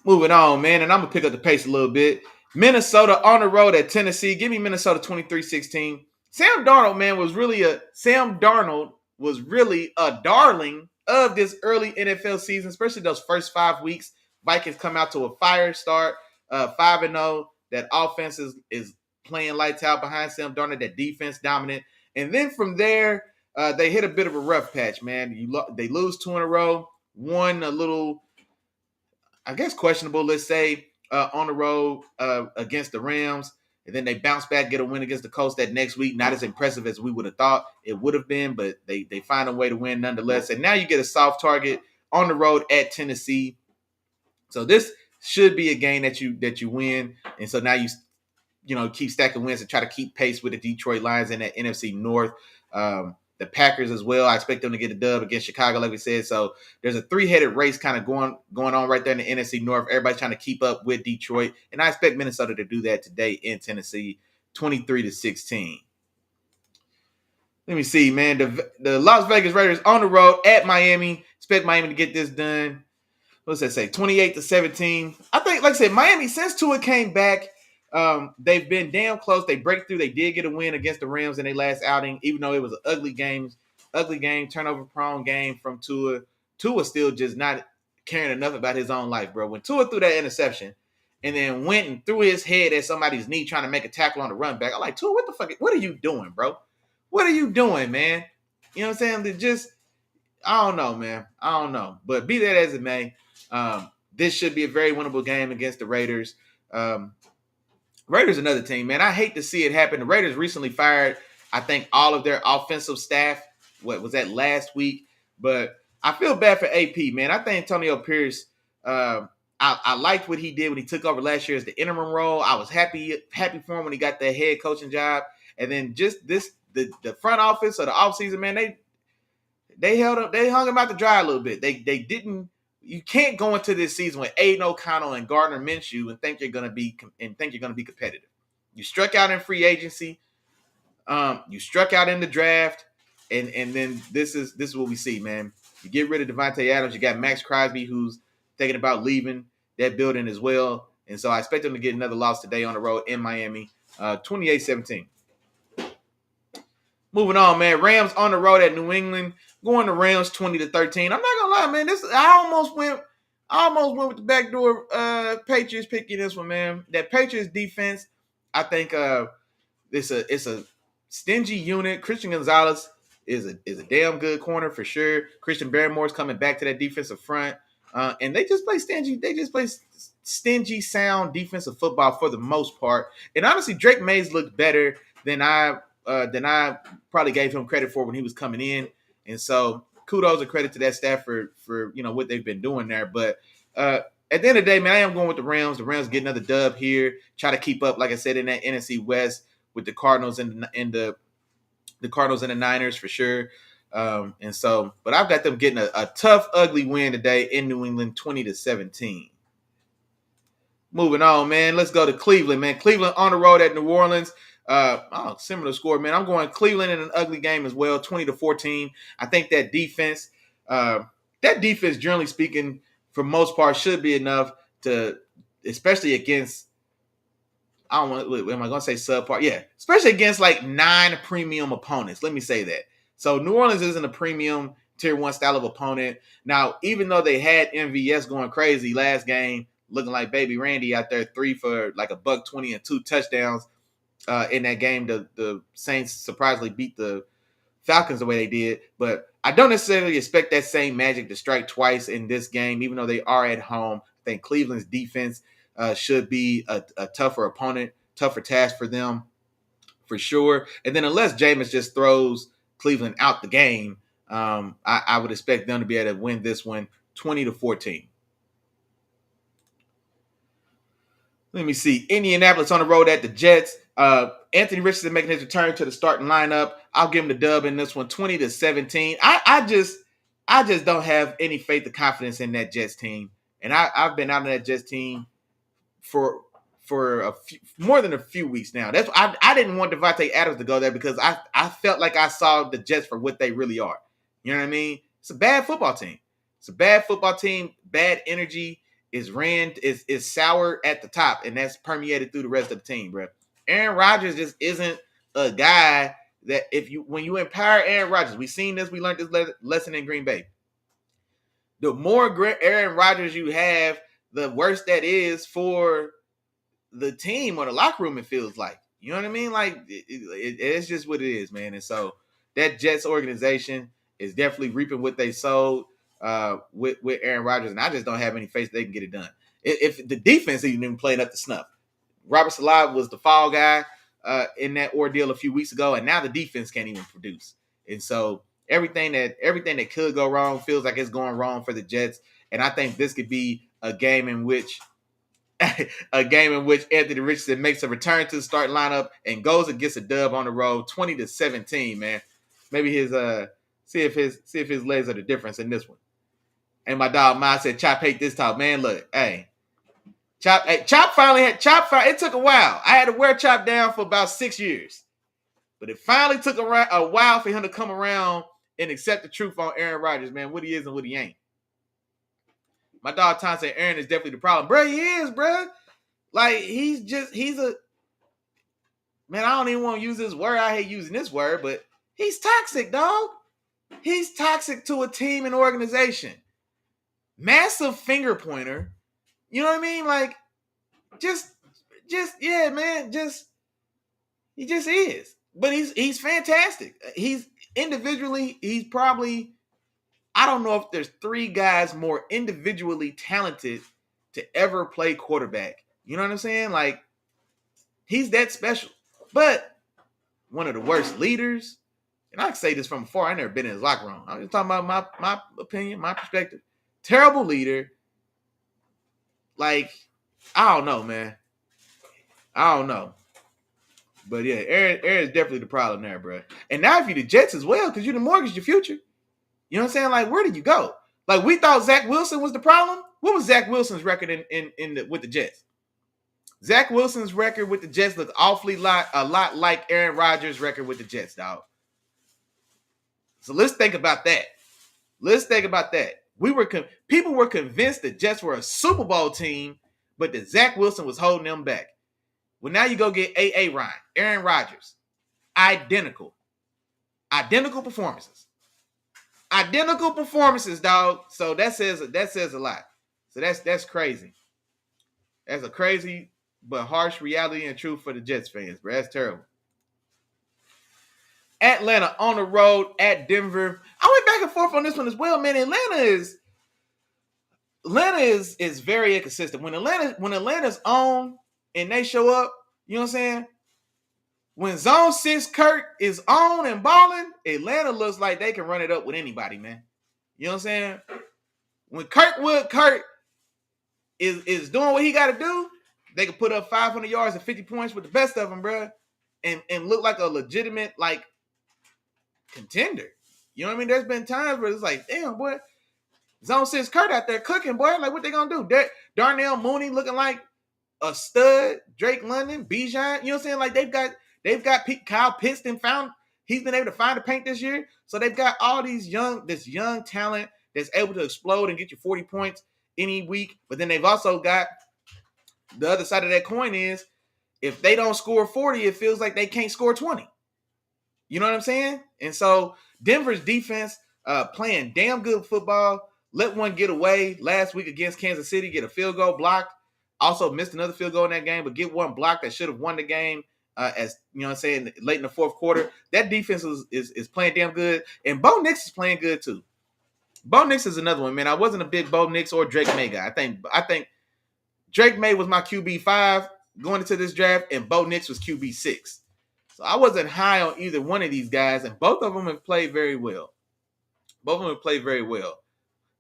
Moving on, man, and I'm going to pick up the pace a little bit. Minnesota on the road at Tennessee. Give me Minnesota 23-16. Sam Darnold, man, was really a darling of this early NFL season, especially those first 5 weeks. Vikings come out to a fire start, 5-0. That offense is playing lights out behind Sam Darnold. That defense dominant. And then from there, they hit a bit of a rough patch, man. They lose 2 in a row. One a little, I guess, questionable, let's say, on the road against the Rams. And then they bounce back, get a win against the Colts that next week. Not as impressive as we would have thought it would have been, but they find a way to win nonetheless. And now you get a soft target on the road at Tennessee. So this should be a game that you win. And so now you keep stacking wins and try to keep pace with the Detroit Lions in that NFC North. The Packers as well. I expect them to get a dub against Chicago, like we said. So there's a 3-headed race kind of going on right there in the NFC North. Everybody's trying to keep up with Detroit. And I expect Minnesota to do that today in Tennessee, 23-16. Let me see, man. The Las Vegas Raiders on the road at Miami. Expect Miami to get this done. What's that say? 28-17. I think, like I said, Miami, since Tua came back, they've been damn close. They break through. They did get a win against the Rams in their last outing, even though it was an ugly game, turnover-prone game from Tua. Tua still just not caring enough about his own life, bro. When Tua threw that interception and then went and threw his head at somebody's knee trying to make a tackle on the run back, I'm like, Tua, what the fuck? What are you doing, bro? What are you doing, man? You know what I'm saying? I don't know, man. I don't know. But be that as it may, this should be a very winnable game against the Raiders. Raiders another team, man. I hate to see it happen. The Raiders recently fired, I think, all of their offensive staff. What was that, last week? But I feel bad for AP, man. I think Antonio Pierce, I liked what he did when he took over last year as the interim role. I was happy for him when he got that head coaching job. And then just the front office or the offseason, man, they hung him out to dry a little bit. They didn't. You can't go into this season with Aiden O'Connell and Gardner Minshew and think you're going to be competitive. You struck out in free agency. You struck out in the draft, and then this is what we see, man. You get rid of Devontae Adams. You got Max Crosby, who's thinking about leaving that building as well. And so I expect them to get another loss today on the road in Miami, 28-17. Moving on, man. Rams on the road at New England. Going to Rams 20-13. I'm not gonna lie, man. I almost went with the backdoor Patriots picking this one, man. That Patriots defense, I think it's a stingy unit. Christian Gonzalez is a damn good corner for sure. Christian Barrymore's coming back to that defensive front. And they just play stingy. They just play stingy, sound defensive football for the most part. And honestly, Drake Mays looked better than I probably gave him credit for when he was coming in. And so kudos and credit to that staff for what they've been doing there. But at the end of the day, man, I am going with the Rams. The Rams get another dub here. Try to keep up, like I said, in that NFC West with the Cardinals and the Cardinals and the Niners for sure. But I've got them getting a tough, ugly win today in New England, 20-17. Moving on, man. Let's go to Cleveland, man. Cleveland on the road at New Orleans. Similar score, man. I'm going Cleveland in an ugly game as well, 20-14. I think that defense, generally speaking, for most part, should be enough to, especially against, I don't want. Am I going to say subpar? Yeah, especially against like 9 premium opponents. Let me say that. So New Orleans isn't a premium tier 1 style of opponent. Now, even though they had MVS going crazy last game, looking like baby Randy out there, 3 for like $120 and 2 touchdowns in that game. The Saints surprisingly beat the Falcons the way they did, but I don't necessarily expect that same magic to strike twice in this game, even though they are at home. I think Cleveland's defense should be a tougher opponent, tougher task for them for sure. And then unless Jameis just throws Cleveland out the game, I would expect them to be able to win this one 20-14. Let me see. Indianapolis on the road at the Jets. Anthony Richardson making his return to the starting lineup. I'll give him the dub in this one, 20-17. I just don't have any faith or confidence in that Jets team. And I've been out of that Jets team for more than a few weeks now. That's I didn't want Devontae Adams to go there because I felt like I saw the Jets for what they really are. You know what I mean? It's a bad football team. It's a bad football team. Bad energy is sour at the top, and that's permeated through the rest of the team, bro. Aaron Rodgers just isn't a guy that when you empower Aaron Rodgers, we seen this, we learned this lesson in Green Bay. The more Aaron Rodgers you have, the worse that is for the team or the locker room, it feels like. You know what I mean? Like, it's just what it is, man. And so that Jets organization is definitely reaping what they sowed with Aaron Rodgers, and I just don't have any faith they can get it done. If the defense even played up to snuff. Robert Saleh was the fall guy in that ordeal a few weeks ago, and now the defense can't even produce. And so everything that could go wrong feels like it's going wrong for the Jets. And I think this could be a game in which Anthony Richardson makes a return to the starting lineup and goes and gets a dub on the road, 20-17, man. Maybe see if his legs are the difference in this one. And my dog Miles said, Chop hate this talk, man. Look, Chop finally it took a while. I had to wear Chop down for about 6 years. But it finally took a while for him to come around and accept the truth on Aaron Rodgers, man, what he is and what he ain't. My dog Tom said Aaron is definitely the problem. Bro, he is, bro. Like, he's a man, I don't even want to use this word. I hate using this word, but he's toxic, dog. He's toxic to a team and organization. Massive finger pointer. You know what I mean? Like, yeah, man. He just is. But he's fantastic. He's probably, I don't know if there's 3 guys more individually talented to ever play quarterback. You know what I'm saying? Like, he's that special. But one of the worst leaders, and I can say this from afar, I've never been in his locker room. I'm just talking about my opinion, my perspective. Terrible leader. Like, I don't know, man. I don't know. But yeah, Aaron is definitely the problem there, bro. And now if you're the Jets as well, because you're the mortgage your future. You know what I'm saying? Like, where did you go? Like, we thought Zach Wilson was the problem. What was Zach Wilson's record with the Jets? Zach Wilson's record with the Jets looked a lot like Aaron Rodgers' record with the Jets, dog. So let's think about that. People were convinced the Jets were a Super Bowl team, but that Zach Wilson was holding them back. Well, now you go get A.A. Ryan, Aaron Rodgers. Identical performances. Identical performances, dog. So that says a lot. So that's crazy. That's a crazy but harsh reality and truth for the Jets fans, bro. That's terrible. Atlanta on the road at Denver. I went back and forth on this one as well, man. Atlanta is, Atlanta is very inconsistent. When Atlanta's on and they show up, you know what I'm saying? When Zone 6 Kurt is on and balling, Atlanta looks like they can run it up with anybody, man. You know what I'm saying? When Kurt is doing what he got to do, they can put up 500 yards and 50 points with the best of them, bro, and look like a legitimate like contender. You know what I mean? There's been times where it's like, damn, boy, Zone 6 Kurt out there cooking, boy. Like, what they gonna do? Darnell Mooney looking like a stud, Drake London, Bijan. You know what I'm saying? Like they've got Kyle Pitts found. He's been able to find the paint this year, so they've got all this young talent that's able to explode and get you 40 points any week. But then they've also got the other side of that coin is if they don't score 40, it feels like they can't score 20. You know what I'm saying? And so Denver's defense playing damn good football. Let one get away last week against Kansas City, get a field goal blocked. Also missed another field goal in that game, but get one block that should have won the game as, you know what I'm saying, late in the fourth quarter. That defense is playing damn good. And Bo Nix is playing good too. Bo Nix is another one, man. I wasn't a big Bo Nix or Drake May guy. I think Drake May was my QB5 going into this draft, and Bo Nix was QB6. So I wasn't high on either one of these guys, and both of them have played very well.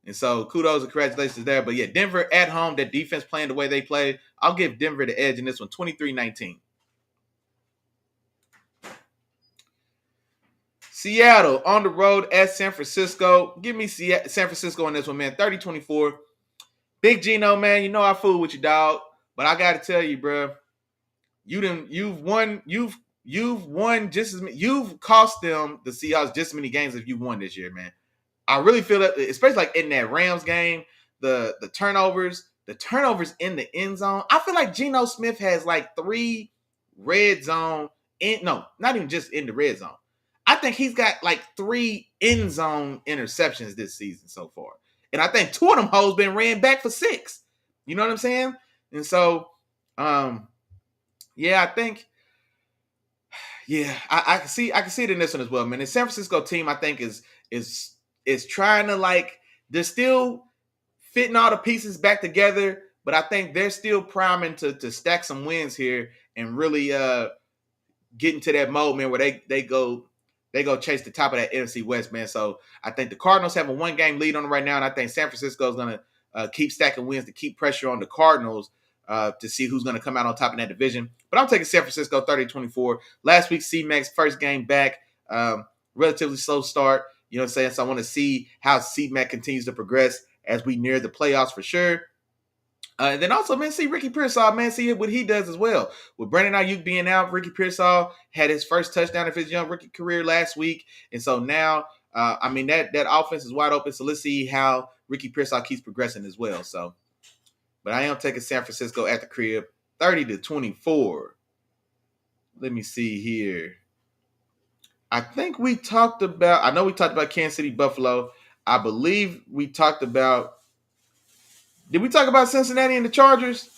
And so kudos and congratulations there. But yeah, Denver at home, that defense playing the way they played. I'll give Denver the edge in this one, 23-19. Seattle on the road at San Francisco. Give me San Francisco on this one, man. 30-24. Big Gino, man, you know I fool with you, dog. But I got to tell you, bro, you've won just as many. You've cost them, the Seahawks, just as many games as you won this year, man. I really feel that, especially like in that Rams game, the turnovers in the end zone. I feel like Geno Smith has like 3 red zone not even just in the red zone. I think he's got like 3 end zone interceptions this season so far. And I think 2 of them hoes been ran back for 6. You know what I'm saying? And so, yeah, I think, yeah, I can see it in this one as well, man. The San Francisco team, I think, is trying to, like, they're still fitting all the pieces back together, but I think they're still priming to stack some wins here and really get into that mode, man, where they go chase the top of that NFC West, man. So I think the Cardinals have a 1-game lead on them right now, and I think San Francisco is going to keep stacking wins to keep pressure on the Cardinals to see who's going to come out on top in that division. But I'm taking San Francisco 30-24. Last week, C-Mac's first game back, relatively slow start. You know what I'm saying? So I want to see how C-Mac continues to progress as we near the playoffs for sure. And then also, man, see Ricky Pearsall, man, see what he does as well. With Brandon Ayuk being out, Ricky Pearsall had his first touchdown of his young rookie career last week. And so now, that offense is wide open. So let's see how Ricky Pearsall keeps progressing as well. So, but I am taking San Francisco at the crib, 30-24. Let me see here. I know we talked about Kansas City, Buffalo. I believe we talked about, did we talk about Cincinnati and the Chargers?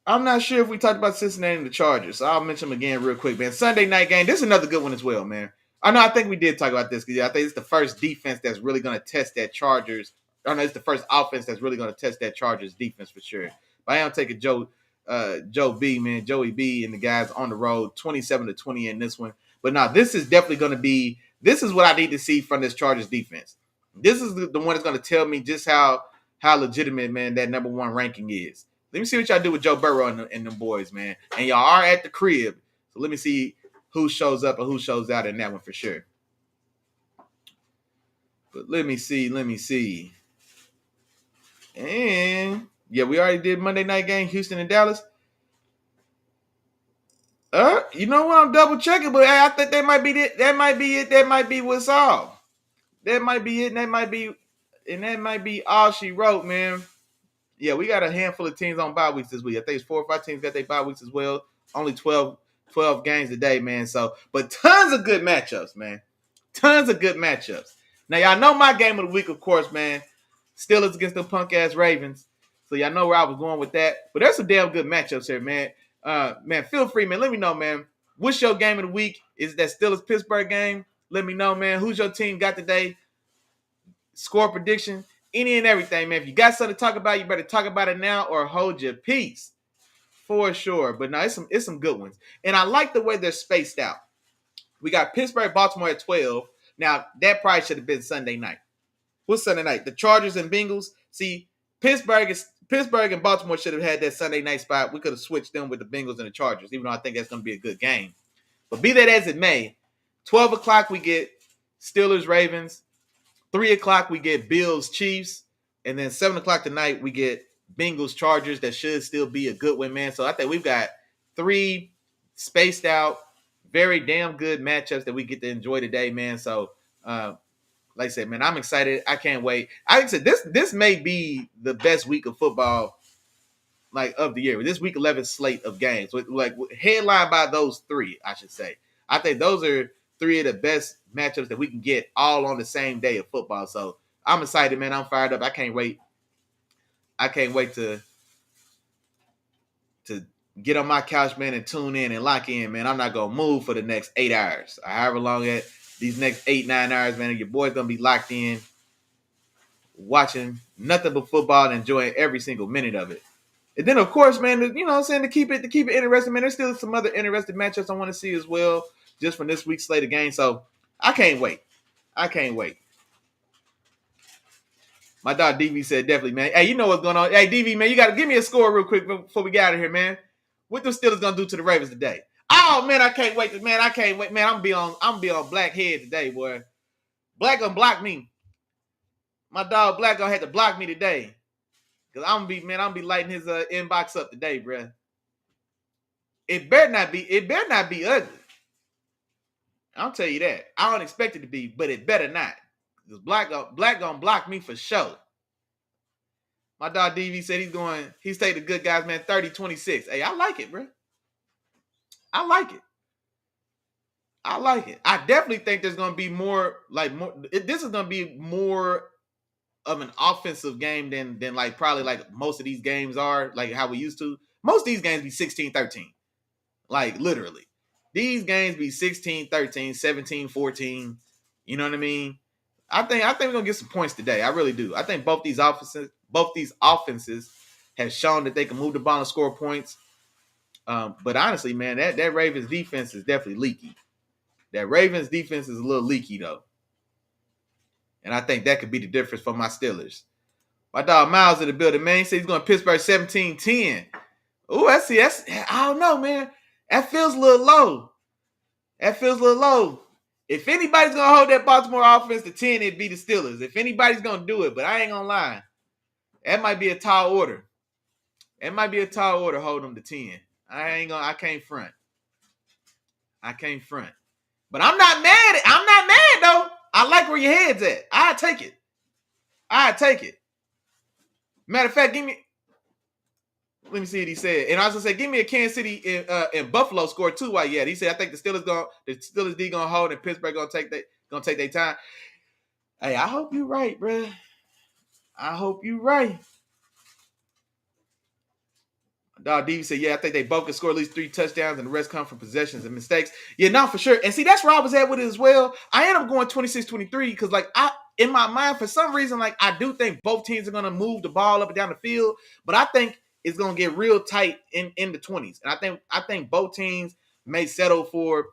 I'm not sure if we talked about Cincinnati and the Chargers, so I'll mention them again real quick, man. Sunday night game. This is another good one as well, man. I think we did talk about this because I think it's the first defense that's really going to test that Chargers. It's the first offense that's really going to test that Chargers defense for sure. But I am taking Joey B and the guys on the road, 27-20 in this one. But now this is definitely going to be. This is what I need to see from this Chargers defense. This is the one that's going to tell me just how legitimate, man, that number 1 ranking is. Let me see what y'all do with Joe Burrow and them boys, man. And y'all are at the crib. So let me see who shows up and who shows out in that one for sure. But let me see. And yeah, we already did Monday night game, Houston and Dallas. You know what? I'm double checking, but I think that might be it. That might be it. That might be what's all. That might be it, and that might be all she wrote, man. Yeah, we got a handful of teams on bye weeks this week. I think it's 4 or 5 teams got their bye weeks as well. Only 12 games a day, man. So, but tons of good matchups, man. Tons of good matchups. Now, y'all know my game of the week, of course, man. Steelers against the punk-ass Ravens. So, y'all know where I was going with that. But there's some damn good matchups here, man. Man, feel free, man. Let me know, man. What's your game of the week? Is that Steelers-Pittsburgh game? Let me know, man. Who's your team got today? Score prediction. any and everything, man. If you got something to talk about, you better talk about it now or hold your peace. For sure. But no, it's some good ones. And I like the way they're spaced out. We got Pittsburgh, Baltimore at 12. Now, that probably should have been Sunday night. What's Sunday night? The Chargers and Bengals. See, Pittsburgh and Baltimore should have had that Sunday night spot. We could have switched them with the Bengals and the Chargers, even though I think that's going to be a good game. But be that as it may, 12 o'clock we get Steelers, Ravens. 3 o'clock we get Bills, Chiefs. And then 7 o'clock tonight we get Bengals, Chargers. That should still be a good one, man. So I think we've got 3 spaced out, very damn good matchups that we get to enjoy today, man. So, like I said, man, I'm excited. I can't wait. I said this may be the best week of football, like, of the year. This week 11 slate of games, like headlined by those 3, I should say. I think those are 3 of the best matchups that we can get all on the same day of football. So I'm excited, man. I'm fired up. I can't wait. I can't wait to get on my couch, man, and tune in and lock in, man. I'm not going to move for the next 8 hours. However long these next 8-9 hours, man, your boy's going to be locked in, watching nothing but football and enjoying every single minute of it. And then, of course, man, you know what I'm saying, to keep it interesting, man, there's still some other interesting matchups I want to see as well, just from this week's slate of games. So I can't wait. My dog DV said definitely, man. Hey, you know what's going on. Hey, DV, man, you got to give me a score real quick before we get out of here, man. What the Steelers going to do to the Ravens today? Oh, man, I can't wait. Man, I can't wait. Man, I'm going to be on Black head today, boy. Black going to block me. My dog Black going to have to block me today. Because I'm going to be lighting his inbox up today, bro. It better not be ugly. I'll tell you that. I don't expect it to be, but it better not. Because Black gonna block me for sure. My dog DV said he's taking the good guys, man, 30-26. Hey, I like it, bro. I like it. I definitely think there's gonna be this is gonna be more of an offensive game than like probably like most of these games are, like how we used to. Most of these games be 16-13. Like literally. These games be 16-13, 17-14. You know what I mean? I think we're gonna get some points today. I really do. I think both these offenses have shown that they can move the ball and score points. But honestly, man, that Ravens defense is definitely leaky. That Ravens defense is a little leaky though, and I think that could be the difference for my Steelers. My dog Miles in the building, man. He said he's going to Pittsburgh 17-10. Ooh, that's I don't know, man. That feels a little low. If anybody's going to hold that Baltimore offense to 10, it'd be the Steelers. If anybody's going to do it, but I ain't going to lie. That might be a tall order. Hold them to 10. I can't front. But I'm not mad though. I like where your head's at. I take it. Matter of fact, let me see what he said. And I was gonna say, give me a Kansas City and Buffalo score too. Why? Yeah, he said I think the Steelers D gonna hold and Pittsburgh gonna take their time. Hey, I hope you're right, bro. I hope you're right. Dog Davey said, yeah, I think they both can score at least 3 touchdowns and the rest come from possessions and mistakes. Yeah, no, for sure. And see, that's where I was at with it as well. I ended up going 26-23 because, like, in my mind, for some reason, like, I do think both teams are going to move the ball up and down the field, but I think it's going to get real tight in the 20s. And I think both teams may settle for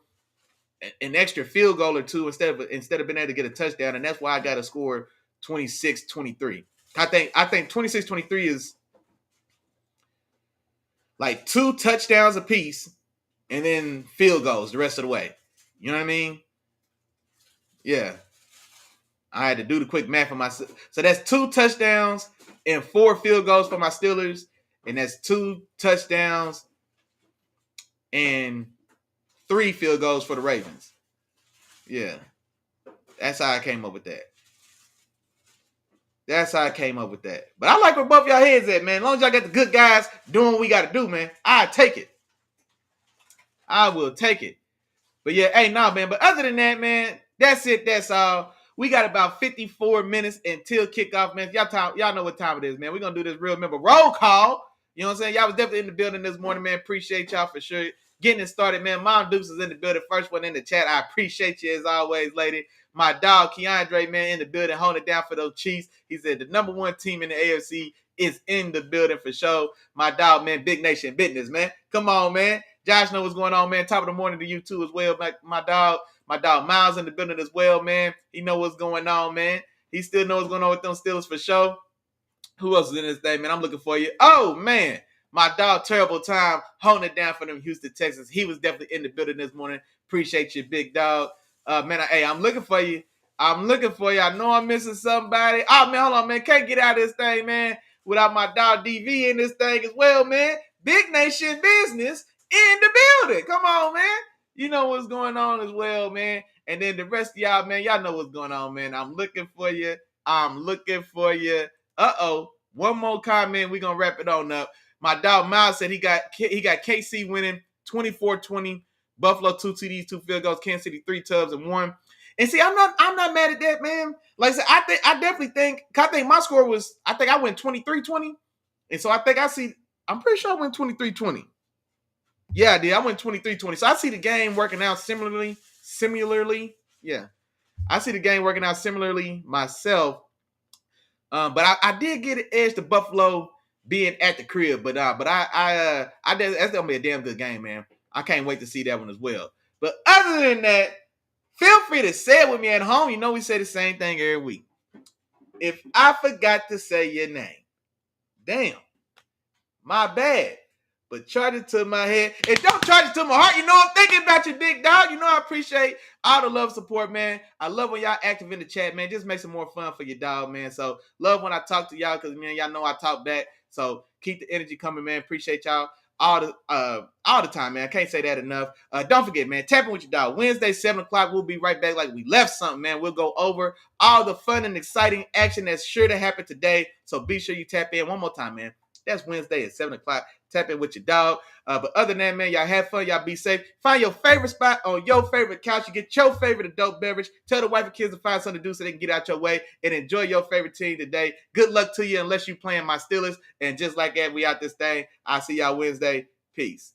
an extra field goal or two instead of being able to get a touchdown, and that's why I got to score 26-23. I think 26-23 is like 2 touchdowns apiece and then field goals the rest of the way. You know what I mean? Yeah. I had to do the quick math on myself. So that's 2 touchdowns and 4 field goals for my Steelers. And that's 2 touchdowns and 3 field goals for the Ravens. Yeah. That's how I came up with that. But I like where both y'all heads at, man. As long as y'all got the good guys doing what we got to do, man, I take it. I will take it. But yeah, hey, nah, man. But other than that, man, that's it. That's all. We got about 54 minutes until kickoff, man. Y'all know what time it is, man. We're going to do this real member roll call. You know what I'm saying? Y'all was definitely in the building this morning, man. Appreciate y'all for sure. getting it started, man. Mom Dukes is in the building. First one in the chat. I appreciate you as always, lady. My dog, Keandre, man, in the building, holding it down for those Chiefs. He said the number one team in the AFC is in the building for sure. My dog, man, Big Nation Business, man. Come on, man. Josh know what's going on, man. Top of the morning to you too as well. My dog Miles in the building as well, man. He know what's going on, man. He still knows what's going on with them Steelers for sure. Who else is in this thing, man? I'm looking for you. Oh, man. My dog, Terrible Time, holding it down for them Houston Texans. He was definitely in the building this morning. Appreciate you, big dog. Man, I'm looking for you. I know I'm missing somebody. Oh, man, hold on, man. Can't get out of this thing, man, without my dog DV in this thing as well, man. Big Nation Business in the building. Come on, man. You know what's going on as well, man. And then the rest of y'all, man, y'all know what's going on, man. I'm looking for you. Uh-oh. One more comment. We're going to wrap it on up. My dog Miles said he got KC winning 24-20. Buffalo 2 TDs, 2 field goals. Kansas City 3 tubs and 1. And see, I'm not mad at that, man. Like I said, I definitely think my score was, I think I went 23-20. And so I'm pretty sure I went 23-20. Yeah, I did. I went 23-20. So I see the game working out similarly. Yeah. I see the game working out similarly myself. But I did get an edge to Buffalo being at the crib. But that's gonna be a damn good game, man. I can't wait to see that one as well. But other than that, feel free to say it with me at home. You know we say the same thing every week. If I forgot to say your name, damn, my bad. But charge it to my head. And don't charge it to my heart. You know I'm thinking about you, big dog. You know I appreciate all the love support, man. I love when y'all active in the chat, man. Just makes it more fun for your dog, man. So love when I talk to y'all because, man, y'all know I talk back. So keep the energy coming, man. Appreciate y'all all the time, man. I can't say that enough. Don't forget, man, tapping with your dog. Wednesday, 7 o'clock. We'll be right back like we left something, man. We'll go over all the fun and exciting action that's sure to happen today. So be sure you tap in one more time, man. That's Wednesday at 7 o'clock. Tap in with your dog. But other than that, man, y'all have fun. Y'all be safe. Find your favorite spot on your favorite couch. You get your favorite adult beverage. Tell the wife and kids to find something to do so they can get out your way and enjoy your favorite team today. Good luck to you unless you playing my Steelers. And just like that, we out this thing. I'll see y'all Wednesday. Peace.